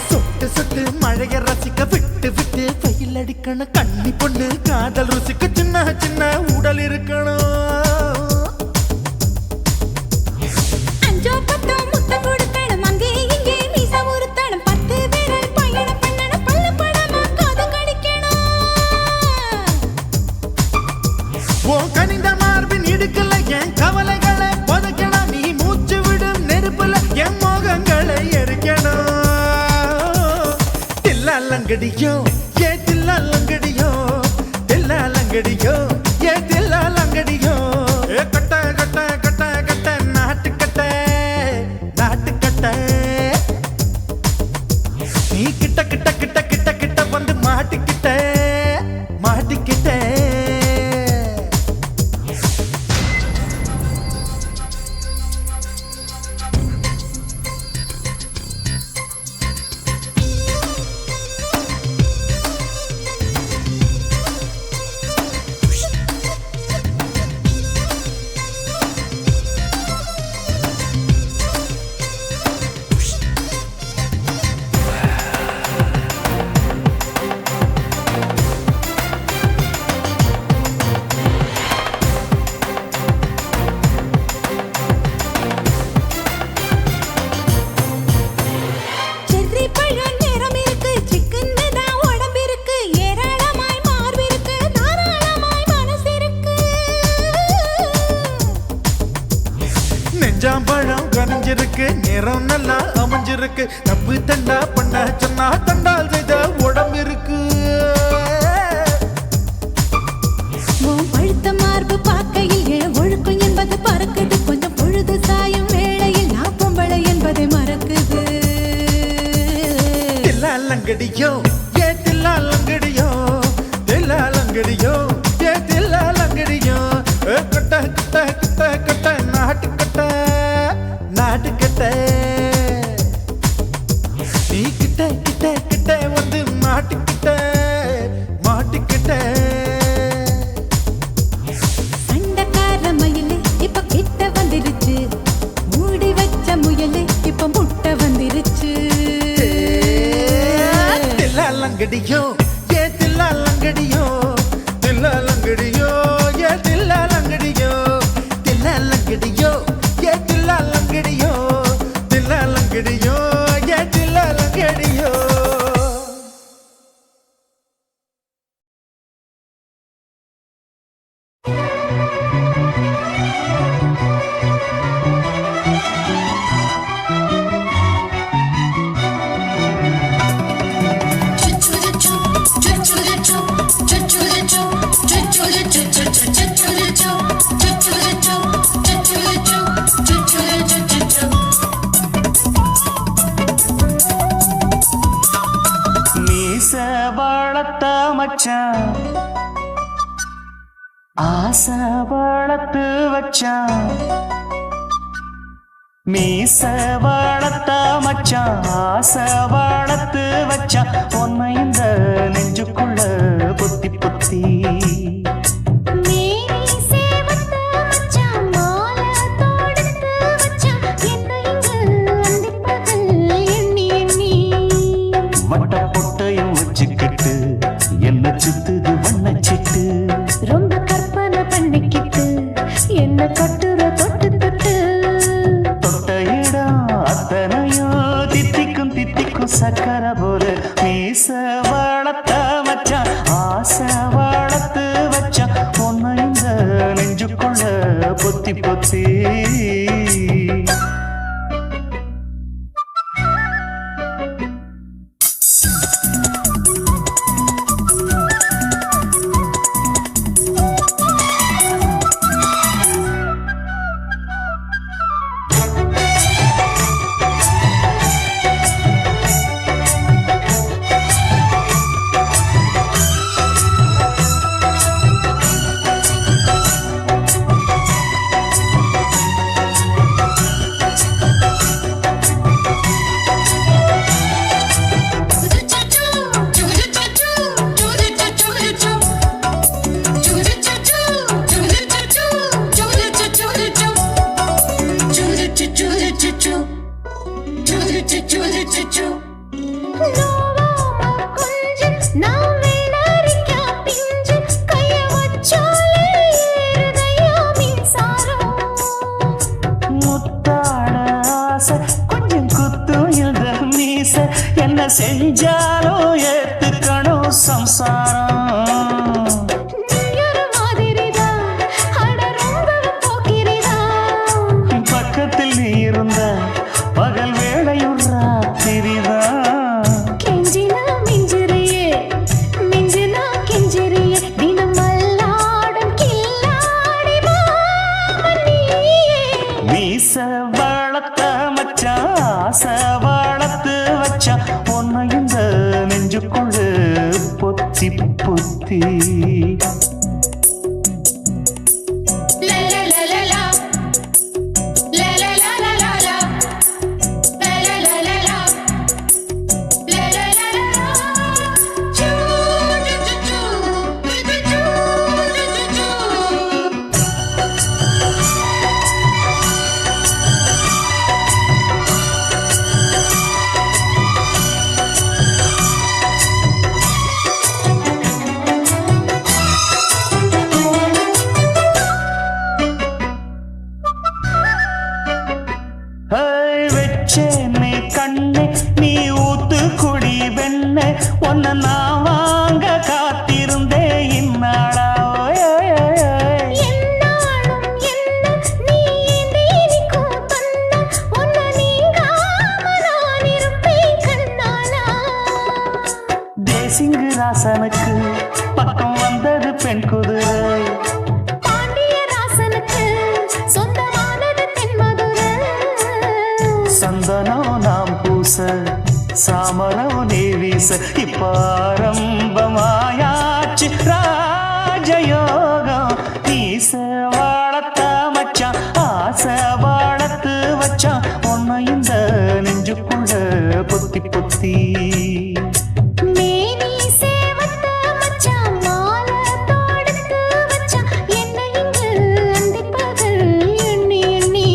சொட்டு சொட்டு மழைய ரசிக்க விட்டு விட்டு வெயில் அடிக்கணும், கண்ணி பொண்ணு காதல் ருசிக்க சின்ன சின்ன உடல் இருக்கணும். அஞ்சோ பத்தோ முட்டை கொடுக்கணும், அங்கே இங்கே மீச உறுத்தணும், 10 விரல் பயணம் பண்ணணும், பல்லு படமா காது கடிக்கணும். உன் கனிந்த மார்பின் இடுக்கல என் கவலைகளை புதைக்கணும், நீ மூச்சு விடும் நெருப்புல என் மோகங்களை எரிக்கணும். தில்லாலங்கடியோ ஏ தில்லாலங்கடியோ, தில்லாலங்கடியோ ஏ தில்லாலங்கடியோ, ஏ கட்ட கட்ட கட்ட கட்ட நாட்டு கட்ட நாட்டு கட்ட, நீ கிட்ட கிட்ட கிட்ட கிட்ட கிட்ட வந்து மாட்டிக்கிட்ட மாட்டிக்கிட்ட. செர்ரி பழம் நிறம் இருக்கு, சிக்கன்னு தான் உடம்பு இருக்கு, ஏராளமாய் மார்பு இருக்கு, தாராளமாய் மனசு இருக்கு. நெஞ்சாம்பழம் கனிஞ்சிருக்கு, நிறம் நல்லா அமைஞ்சிருக்கு, தப்பு தண்டா பண்ண சொன்னா தண்டால் செய்த உடம்பு இருக்கு. உன் பழுத்த மார்பு பார்க்கையில் என் ஒழுக்கம் என்பது பறக்குது, கொஞ்சம் பொழுது சாயும் வேளையில் நான் பொம்பளை என்பதை மறக்குது. தில்லாலங்கடியோ ஏ தில்லாலங்கடியோ, தில்லாலங்கடியோ ஏ தில்லாலங்கடியோ, ஏ கட்ட கட்ட கட்ட கட்ட நாட்டு கட்ட நாட்டு கட்ட, நீ கிட்ட கிட்ட கிட்ட வந்து மாட்டிக்கிட்ட மாட்டிக்கிட்ட சண்டக்கார மயிலு இப்ப கிட்ட வந்துருச்சு மூடி வச்ச முயலு இப்ப முட்டை வந்துருச்சு தில்லாலங்கடியோ ஏ தில்லாலங்கடியோ தில்லாலங்கடியோ ஏ தில்லாலங்கடியோ தில்லாலங்கடியோ ஏ தில்லாலங்கடியோ தில்லாலங்கடியோ ஏ தில்லாலங்கடியோ மீச வளர்த்த மச்சான் ஆசை வளர்த்து வச்சான் மீச வளர்த்த மச்சான் ஆசை வளர்த்து வச்சான் உன்னை இந்த நெஞ்சுக்குள்ள பொத்தி பொத்தி மேரி சேவத்த மச்சான் மாலை தொடுத்து வச்சான் என்ன இங்கு அந்திப்பகல் எண்ணி எண்ணி வட்ட பொட்டையும் வச்சுக்கிட்டு என்ன சுத்துது வண்ணச்சிட்டு ரொம்ப கற்பனை பண்ணிக்கிட்டு என்ன கட்டுற தொட்டு தொட்டு தொட்ட இடம் அத்தனையும் தித்திக்கும் தித்திக்கும் சக்கரை போல மீச வளர்த்த மச்சான் ஆசை வளர்த்து வச்சான் உன்னை இந்த நெஞ்சுக்குள்ள பொத்தி பொத்தி கொஞ்சம் குத்தும் இந்த மீச என்ன செஞ்சாலும் ஏத்துக்கணும் சம்சாரம் பக்கத்தில் நீ இருந்த பகல் வேளையும் ராத்திரிதான் கெஞ்சினா மிஞ்சிரியே மிஞ்சினா கெஞ்சிரியே தினமல்லாடும் கில்லாடி மாமணியே மீச வளர்த்த மச்சான் ஆசை வளர்த்து வச்சான் உன்னை இந்த நெஞ்சுக்குள்ள பொத்தி பொத்தி வச்சேனே கண்ணே நீ ஊத்து குடி வெண்ணே உன்னை நான் வாங்க காத்திருந்தே இந்நாளா என்னாலும் என்ன நீ நீரிக்கும் தன்னா உன்னை நீங்காம நான் இருப்பேன் கண்ணாலா தேசிங்கு ராசனுக்கு பக்கம் வந்தது பெண் குதிரை பாண்டிய ராசனுக்கு சொந்தமானது தென்மதுரை சந்தனம் நாம் பூச சாமரம் நீ வீச இப்பாரம்பமாயாச்சு ராஜயோகம் நீச வாழத்த மச்சான் ஆசை வாழத்து வச்சான் உன்னை இந்த நெஞ்சுக்குள்ள பொத்தி பொத்தி பொத்தி மேனி சேவத்த மச்சான் மாலை தொடுத்து வச்சான் என்ன இங்கு அந்திப்பகல் எண்ணி எண்ணி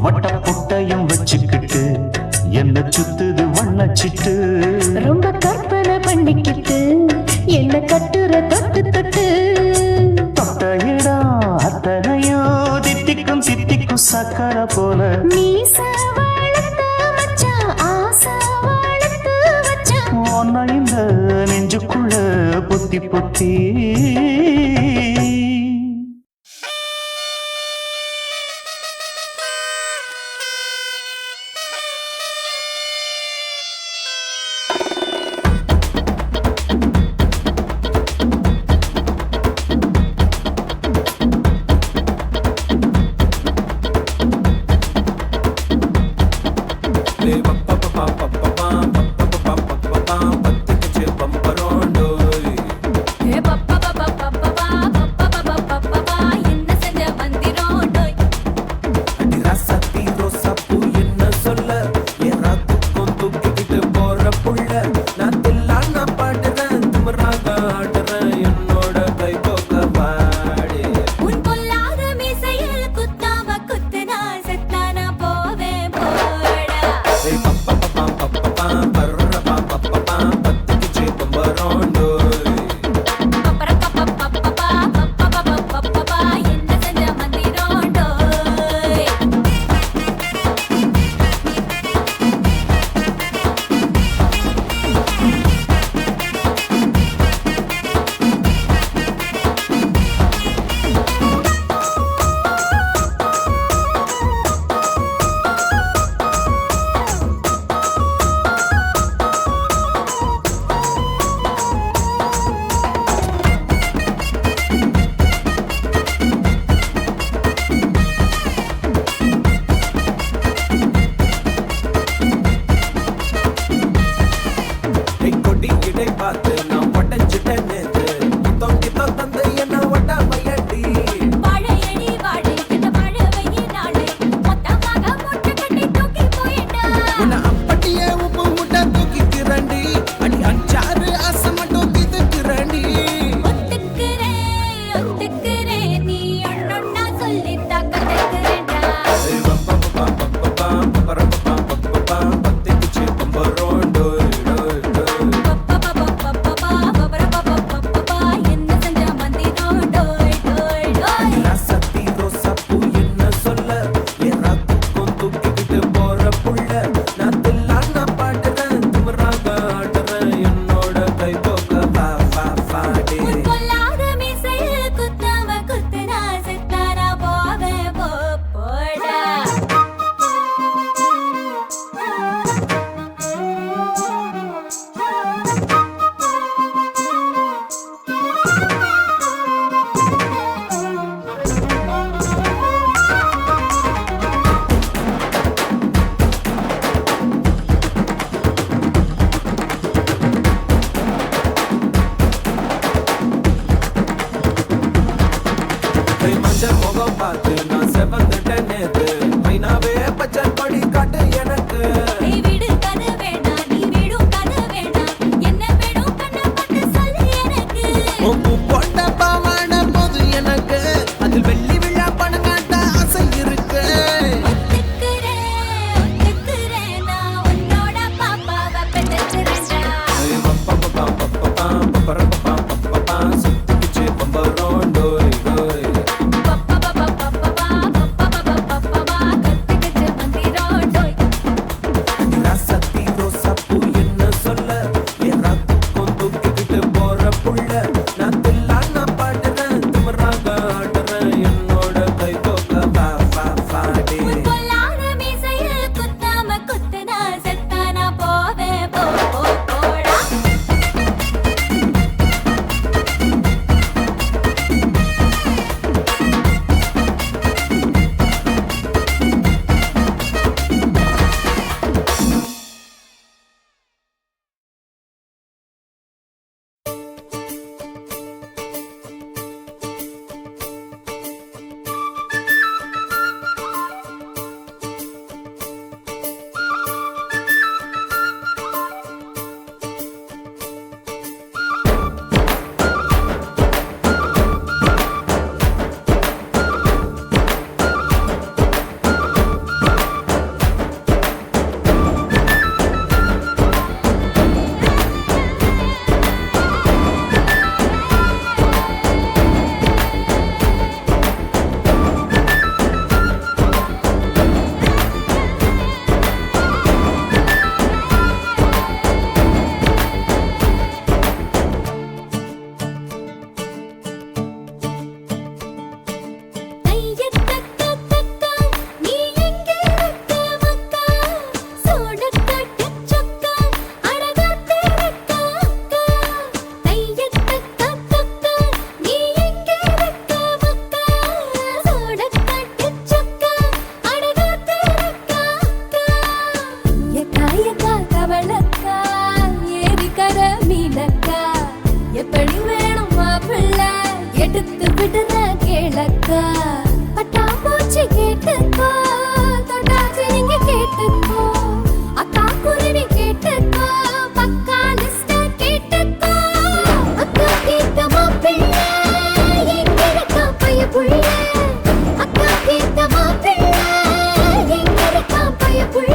வட்ட புட்டையும் வச்சுக்கிட்டு என்ன சுத்துது வண்ணச்சிட்டு ரொம்ப கற்பனை பண்ணிக்கிட்டு என்ன கட்டுற தொட்டு தொட்டு தொட்ட இடம் அத்தனையோ தித்திக்கும் தித்திக்கும் சக்கரை போல மீச வளர்த்த மச்சான் ஆசை வளர்த்து வச்சான் ஒன்ன இந்த நெஞ்சுக்குள்ள பொத்தி பொத்தி எடுத்து விடுற கேளக்கா பட்டாம்பூச்சி கேட்டுக்கோ தொட்டாச்சு நீங்க கேட்டுக்கோ அக்கா குருவி கேட்டுக்கோ பக்கா லிஸ்ட கேட்டுக்கோ அக்கா கேட்ட மாப்பிள்ளை எங்க இருக்கா பைய புள்ள அக்கா கேட்ட மாப்பிள்ளை எங்க இருக்கா பைய புள்ள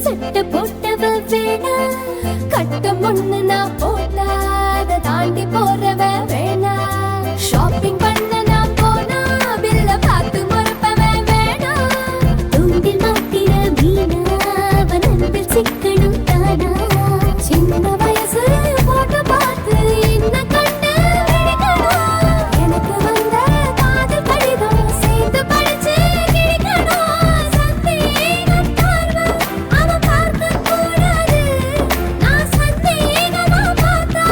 சட்டை போட்டவ வேணா கட்டம் ஒண்ணு நான் போட்டா அதை தாண்டி போறவ வேணா ஷாப்பிங் பண்ண நான் போனா பில்ல பார்த்து மறுப்பவ வேணா தூண்டில் மாட்டிர மீனா அவன் அன்பில் சிக்கணும் தானா சின்ன வயசு போட்டு பார்த்து என்ன கண்டு விழிக்கணும் எனக்கு வந்த காதல் கடிதம் சேர்த்து படிச்சு கிழிக்கணும் சந்தேகம் பார்வை அவன் பார்க்க கூடாது நான் சந்தேகமா பார்த்தா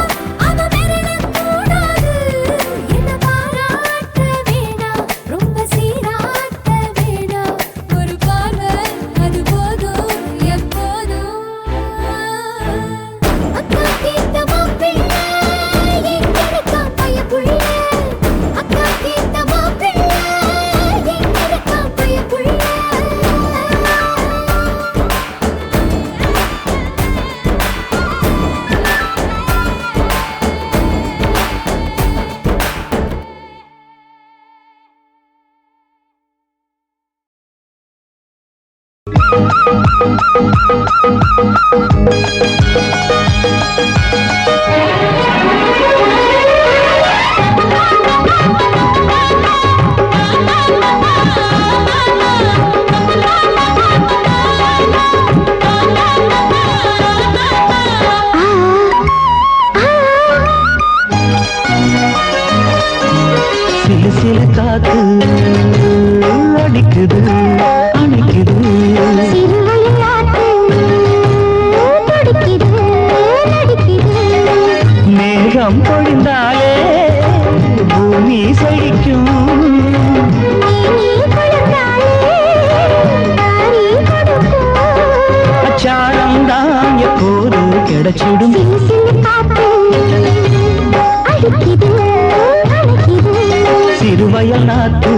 அவன் மெரளக் கூடாது என்ன பாராட்ட வேணாம் ரொம்ப சீராட்ட வேணாம் ஒரு பார்வை அது போதும் எப்போதும் அக்கா கேட்ட மாப்பிள்ளை எங்க இருக்கா பைய புள்ள அக்கா கேட்ட மாப்பிள்ளை எங்க இருக்கா பைய புள்ள சிலு சிலு காத்து அடிக்குது அணைக்குது மேகம் பொழிந்தாலே பூமி செழிக்கும் அச்சாரம் தான் எப்போது கிடைச்சிடும் சிறுவயல் நாத்து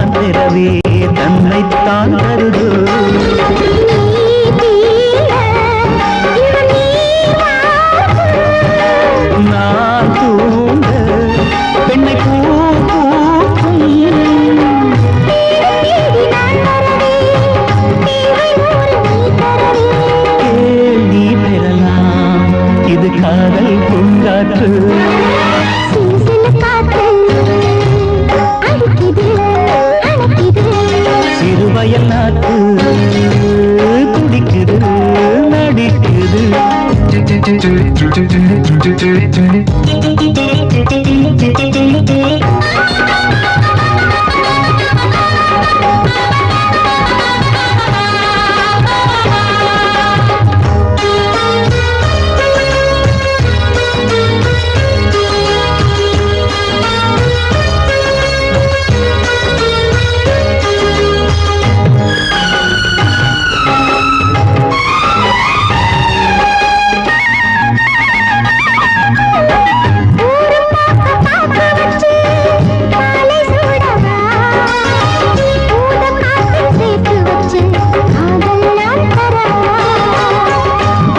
தான் பிறவே தன்னைத்தான் தருதோ நான் தூங்க பெண்ணை பூ பூக்கும் கேள்வி பெறலாம் இது காதல் பூங்காற்று சிறுவயல் நாட்டு துடிக்குது நடிக்குது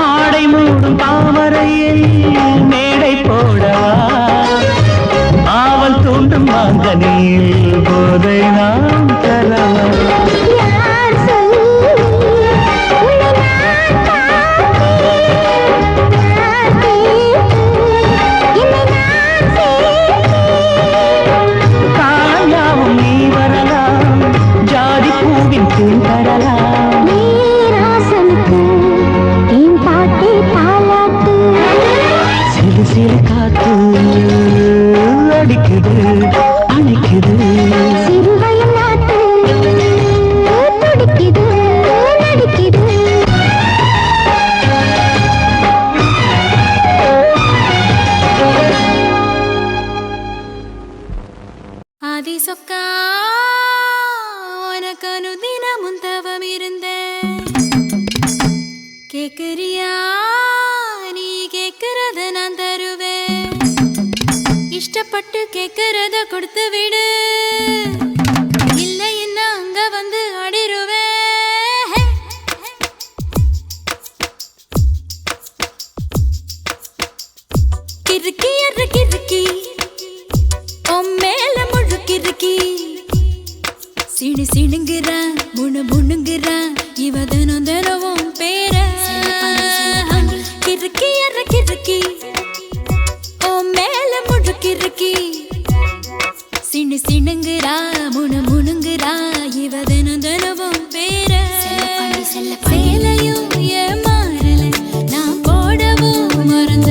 ஆடை மூடும் தாமரையில் மேடை போடவா ஆவல் தூண்டும் மாங்கனியில் போதை நாம் தரவா காயாவும் நீ வரலாம் ஜாதி பூவின் தேன் தரலாம் சிறு சிறு காத்து அடிக்குது அணைக்குது ஆதி சொக்கா உனக்கு அனுதினமும் தவம் இருந்த கேக்குறியா நீ கேக்குறத நான் தருவேன் இஷ்டப்பட்டு கேக்குறத கொடுத்து விடு இல்லை என்ன அங்க வந்து ஆடிருவேன் கிறுக்கி எற கிறுக்கி மேல முழுக்கிருக்கி சிணு சிணுங்குறா முணு முணுங்குறா இவ தினம் தினமும் பேர கிறுக்கி எற கிறுக்கி ஓ மேல முழுக்கிருக்கி சிணு சிணுங்குறா முணு முணுங்குறா இவ தினம் தினமும் பேர சேலையும் ஏன் மாறல நான் போடவும் மறந்த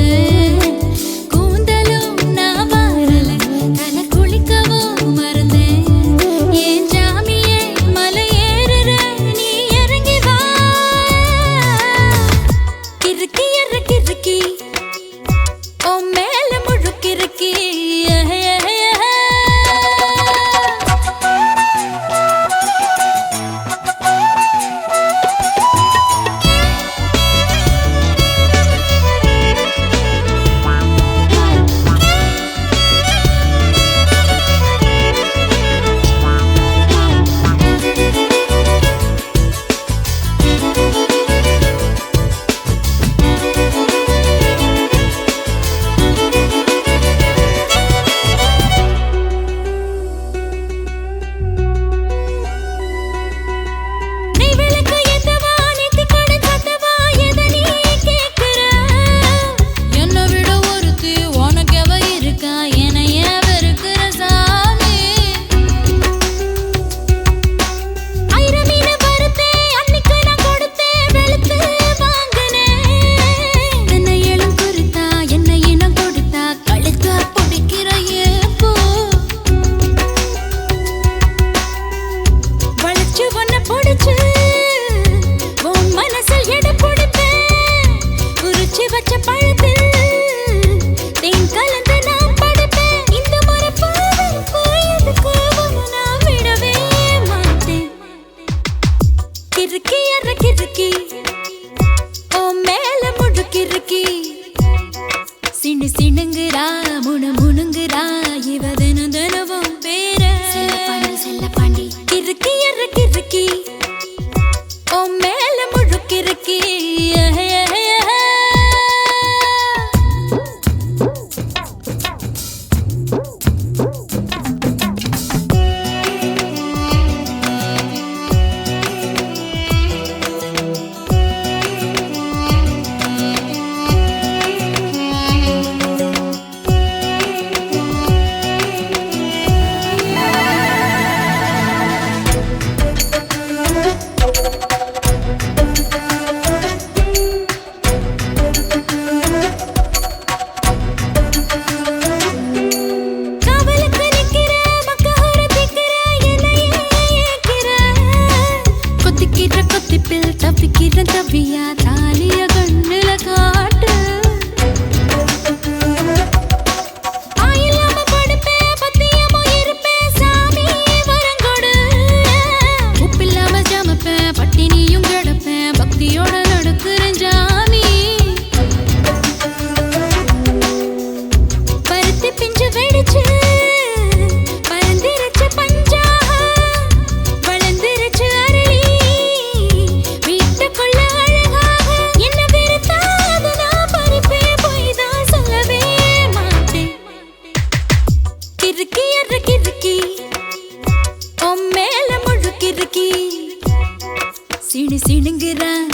சிணுங்குறான்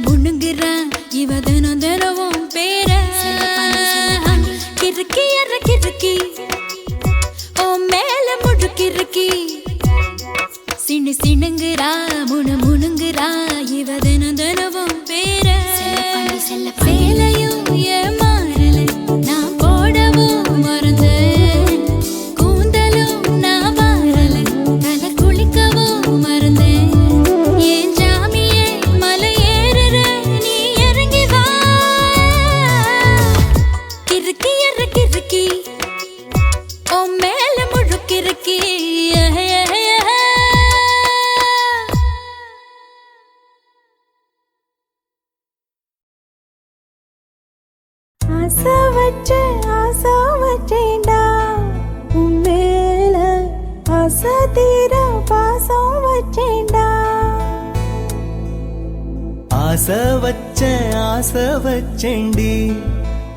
முணுங்குறான் இவ தினம் தினமும் பேர கிறுக்கி எற கிறுக்கி ஓ மேல முழுக்கிறுக்கி சிணுங்குறா முணுங்குறா இவ தினம் தினமும் பேர சேலையும் ஏமாறல நான் போடவும் மறந்தேன் கூந்தலும் நான் வாரல தலை குளிக்கவும் மறந்தேன் ஏன் ஜாமியே மலை ஏறுற நீ இறங்கி வா கிறுக்கி எற கிறுக்கி ஓ மேல முழுக்கிறுக்கி ஆசை வச்சேன்டா உன் மேல ஆசை தீர பாசம் வச்சேன்டா ஆசை வச்சேண்டி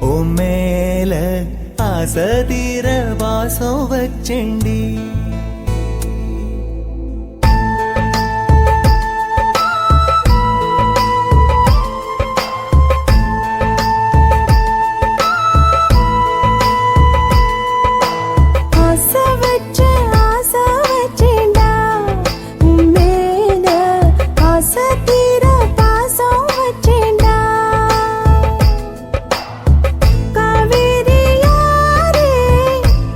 ஓ மேல ஆசை தீர வாசம் வச்சேண்டி ஆசை வச்சேன்டா உன் மேல ஆசை தீர பாசம் வச்சேன்டா காவேரி யாரே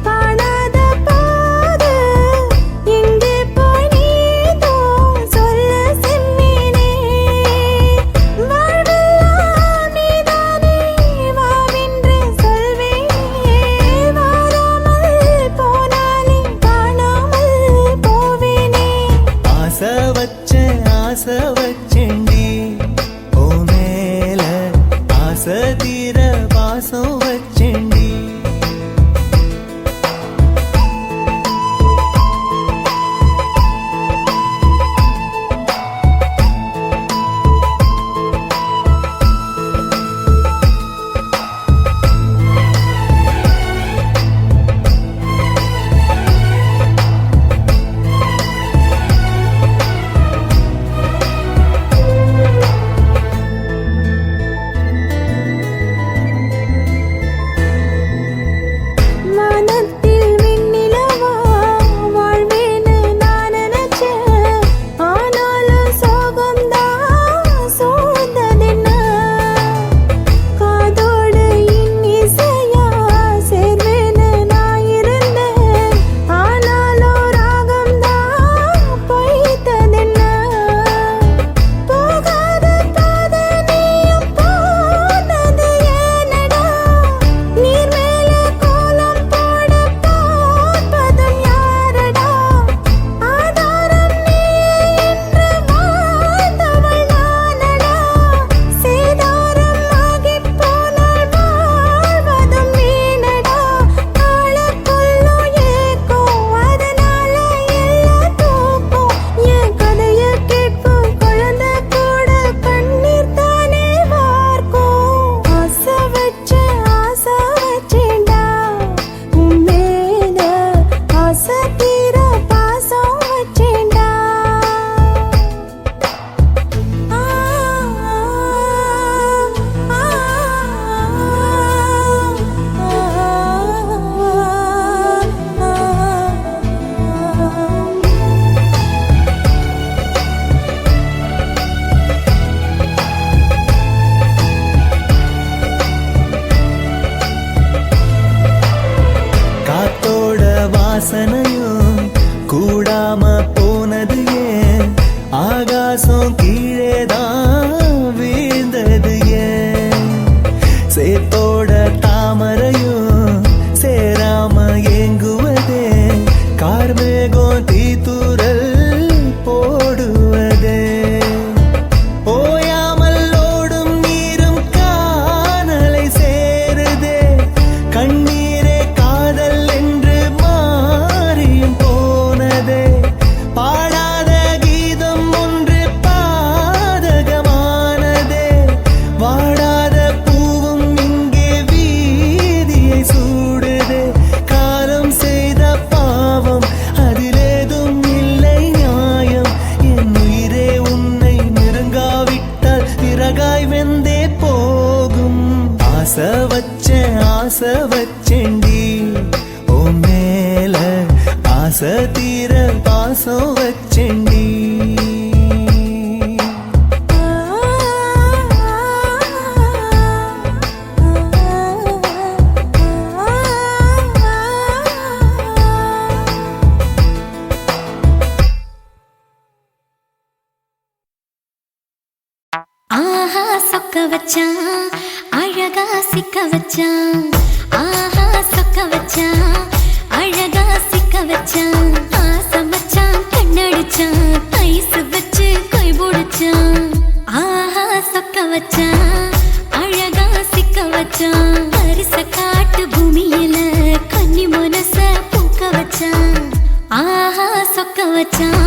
காணாத பாது எங்கே போய் நீதோ சொல்ல செம்மீனே வாழ்வெல்லாம் நீதானே வாவென்று சொல்வேனே வாராமல் போனாலே காணாமல் போவேனே ஆசை வச்சேண்டி ஓ மேல ஆசை தீர வாசம் வச்சேண்டி வானத்தில் விண்ணிலவா வாழ்வேன்னு நான் நினைச்சேன் ஆனாலும் சோகம்தான் சூழ்ந்ததென்ன காதோடு இன்னிசையா சேர்வேன்னு நான் இருந்தேன் ஆனாலும் ராகம்தான் பொய்த்ததென்ன போகாத பாதை நீயும் போனது ஏனடா நீர் மேல கோலம் போட பார்ப்பதும் யாரடா ஆதாரம் நீயே என்று வாழ்ந்தவள் நானடா சேதாரம் ஆகிப் போனால் வாழ்வதும் வீணடா ஆளக்கொல்லும் ஏக்கம் அதனால எல்லா தூக்கம் என் கதைய கேட்கும் குழந்தை கூட கண்ணீர் தானே வார்க்கும் ஆசை வச்சேன்டா உன் மேல ஆசை தீர பாசம் வச்சேன்டா காத்தோட வாசனையும் கூடாம போனது ஏன் ஆகாசம் கீழேதான் வீழ்ந்தது ஏன் சேத்தோட தாமரையும் சேராம ஏங்குவதே கார்மேகம் தீத்துரல் போடுவதே ஓயாமல் ஓடும் நீரும் காணலை சேருதே கண்ணீரே காதல் என்று மாறியும் போனதே பாடாத கீதம் ஒன்று பாதகமானதே வாடாத பூவும் இங்கே வீதி வச்சேண்டி ஆஹா சொக்க வச்சான் அழகா சிக்க வச்சான் ஆஹா சொக்க வச்சான் அழகா சிக்க வச்சான் ஆசை மச்சான் கண்ணடிச்சான் ஐஸ் வச்சு கை போடுச்சான் ஆஹா சொக்க வச்சான் அழகா சிக்க வச்சான் அரிச காட்டு பூமியில கன்னி மனச பூக்க வச்சான் ஆஹா சொக்க வச்சான்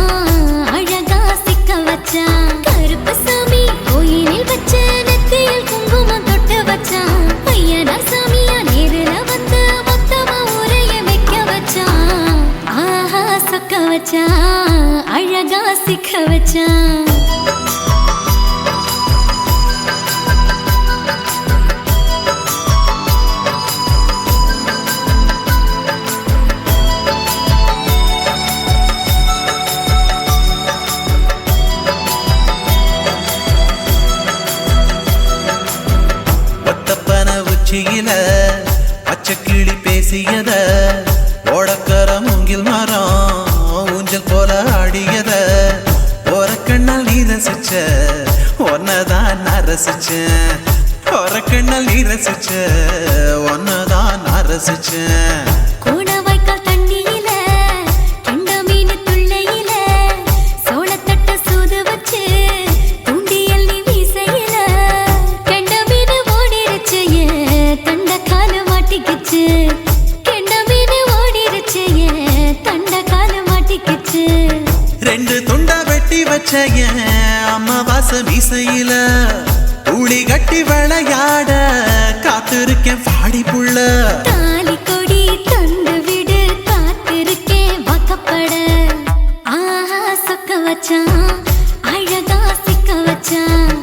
அழகா சிக்க வச்சான் கருப்பு சாமி கோயிலில் வச்ச நெத்தியில் குங்குமம் தொட்டு வச்சான் ஐயனா சாமியா நேரில வந்து மொத்தமா ஊரைய வைக்க வச்சான் ஆஹா சொக்க வச்சான் அழகா சிக்க வச்சான் உச்சியில பச்சை கிளி பேசியத ஓடக்கர மூங்கில் மரம் ஊஞ்சல் போல ஆடியத ஒரு கண்ணால் நீ ரசிச்ச ஒன்னதான் நான் ரசிச்சேன் ஒரு கண்ணால் நீ ரசிச்ச ஒன்னதான் நான் ரசிச்சேன் கோணவாய்க்கால் தண்ணியில கெண்ட மீன் துள்ளையில சோளத்தட்ட சூது வச்சு தூண்டியல் நீ வீசையில கெண்ட மீன் ஓடிருச்சு தண்ட காலு மாட்டிக்கிச்சு கெண்ட மீன் ஓடிருச்சு தண்ட காலு மாட்டிக்கிச்சு ரெண்டு துண்டா வெட்டி வச்ச அம்மாவாச மீசையில ஊழி கட்டி விளையாட காத்திருக்கேன் பாடி புள்ள தாலி கொடி தந்து விடு காத்திருக்கேன் வாக்கப்பட ஆஹா சொக்க வச்சான் அழகா சிக்க வச்சான்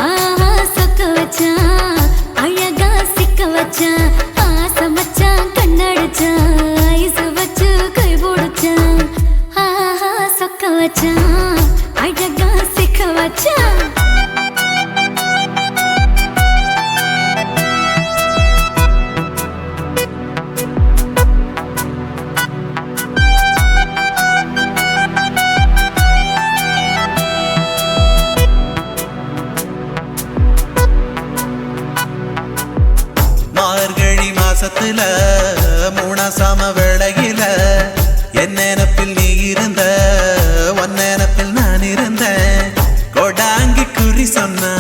ஆஹா சொக்க வச்சான் அழகா சிக்க வச்சான் ஆசை மச்சான் கண்ணடிச்சான் ஐஸ் வச்சு கை போடுச்சான் ஆஹா சொக்க வச்சான் அழகா சிக்க வச்சான் மார்கழி மாசத்துல மூணாசாம வேளையில என் நினப்பில் நீ இருந்த உன் நினப்பில் நான் இருந்தேன் கொடாங்கி குறி சொன்னா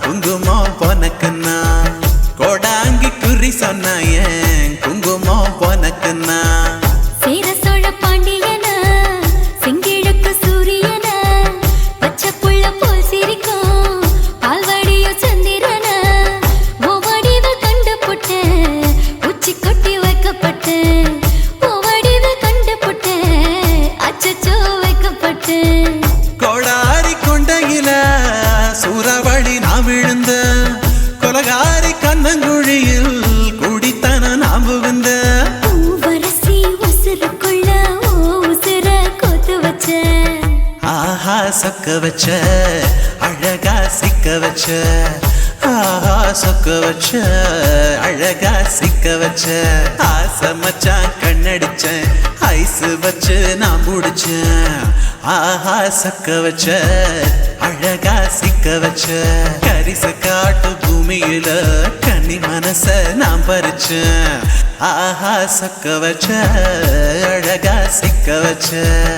குங்குமம் பொனக்குன்னா கொடாங்கி குறி சொன்னா ஏன் குங்குமம் பொனக்குன்னா சேர சோழ பாண்டியன செங்கிழக்கு சூரியன பச்சை புள்ள போல் சிரிக்கும் பால்வடியோ சந்திரன ஓவடிவில் கண்டு புட்ட உச்சி கொட்டி வைக்கப்பட்டு ஓவடிவில் கண்டு புட்ட அச்சச்சோ வைக்கப்பட்டு கோடாரி கொண்டையில சூறாவளி நான் விழுந்த கொலகாரி கண்ணங்குழியில் குடித்தன நான் புகுந்த பூவரசி உசுருக்குள்ள ஓ உசுர கோத்து வச்ச ஆஹா சொக்க வச்ச அழகா சிக்க வச்ச ஆஹா சொக்க வச்ச அழகா சிக்க வச்ச ஆசை மச்சான் கண்ணடிச்சேன் ஐஸ் வச்சு நான் முடிச்சேன் ஆஹா சொக்க வச்ச அழகா சிக்க வச்ச கரிச காட்டு பூமியில கன்னி மனச நான் பறிச்சேன் ஆஹா சொக்க வச்ச அழகா சிக்க வச்ச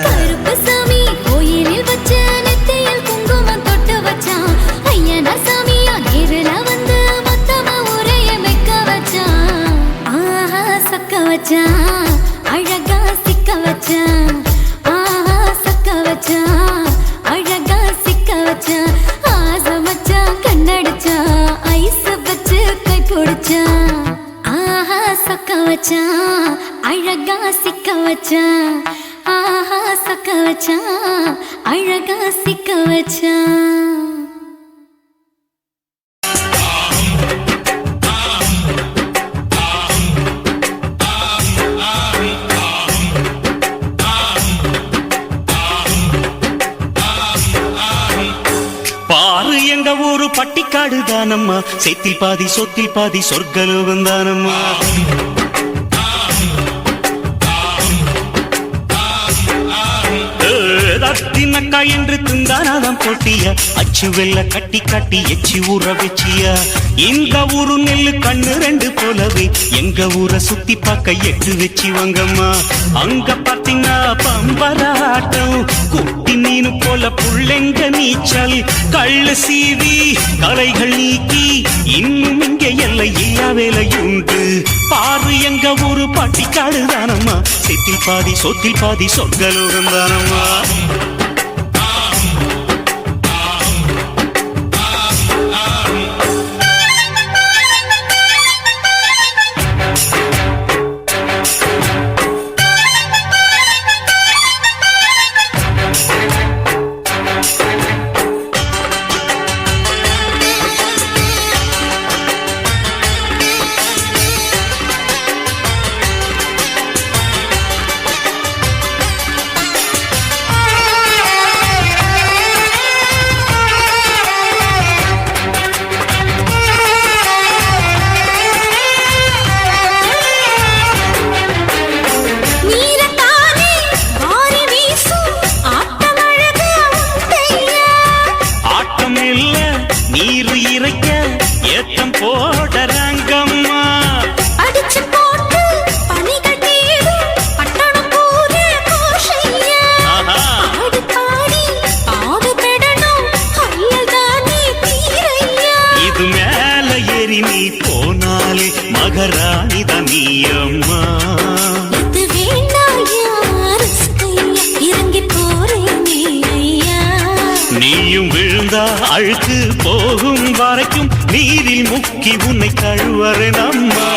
கருப்பு சாமி கோயிலில் வச்ச நெத்தியில் குங்குமம் தொட்டு வச்சான் ஐயனா சாமியா நேரில வந்து மொத்தமா ஊரைய வைக்க வச்சான் ஆஹா சொக்க வச்சான் அழகா சிக்க வச்சான் ஆஹா சொக்க வச்சான் அழகா சிக்க வச்சான் ஆசை மச்சான் கண்ணடிச்சான் ஐஸ் வச்சு கை பிடிச்சான் ஆஹா சொக்க வச்சான் அழகா சிக்க வச்சான் ஆஹா சொக்க வச்சான் அழகா சிக்க வச்சான் ஒரு பட்டிக்காடு தானம்மா சேத்தில் பாதி சொத்தில் பாதி சொர்க்கலோகம் தானம்மா தத்தினக்கா என்று திந்தானாதம் போட்டியா அச்சு வெள்ள கட்டி கட்டி எச்சி ஊற வச்சியா இந்த ஊரு நெல்லு கண்ணு ரெண்டு போலவே எங்க ஊரை சுத்தி பார்க்க எட்டு வச்சு வாங்கம்மா அங்க பாத்தீங்கன்னா பம்பராட்டம் குட்டி மீனு போல புள்ளெங்க நீச்சல் கள்ள சீவி கலைகள் நீக்கி இன்னும் இங்க எல்லை இல்லா வேலையுண்டு பாரு எங்க ஊரு பட்டிக்காடு தானம்மா செத்தில் பாதி சொத்தில் பாதி சொர்க்கலோகம் தானம்மா நீயும் விழுந்தா அழுக்கு போகும் வரைக்கும் நீரில் முக்கி உன்னை கழுவற நம்மா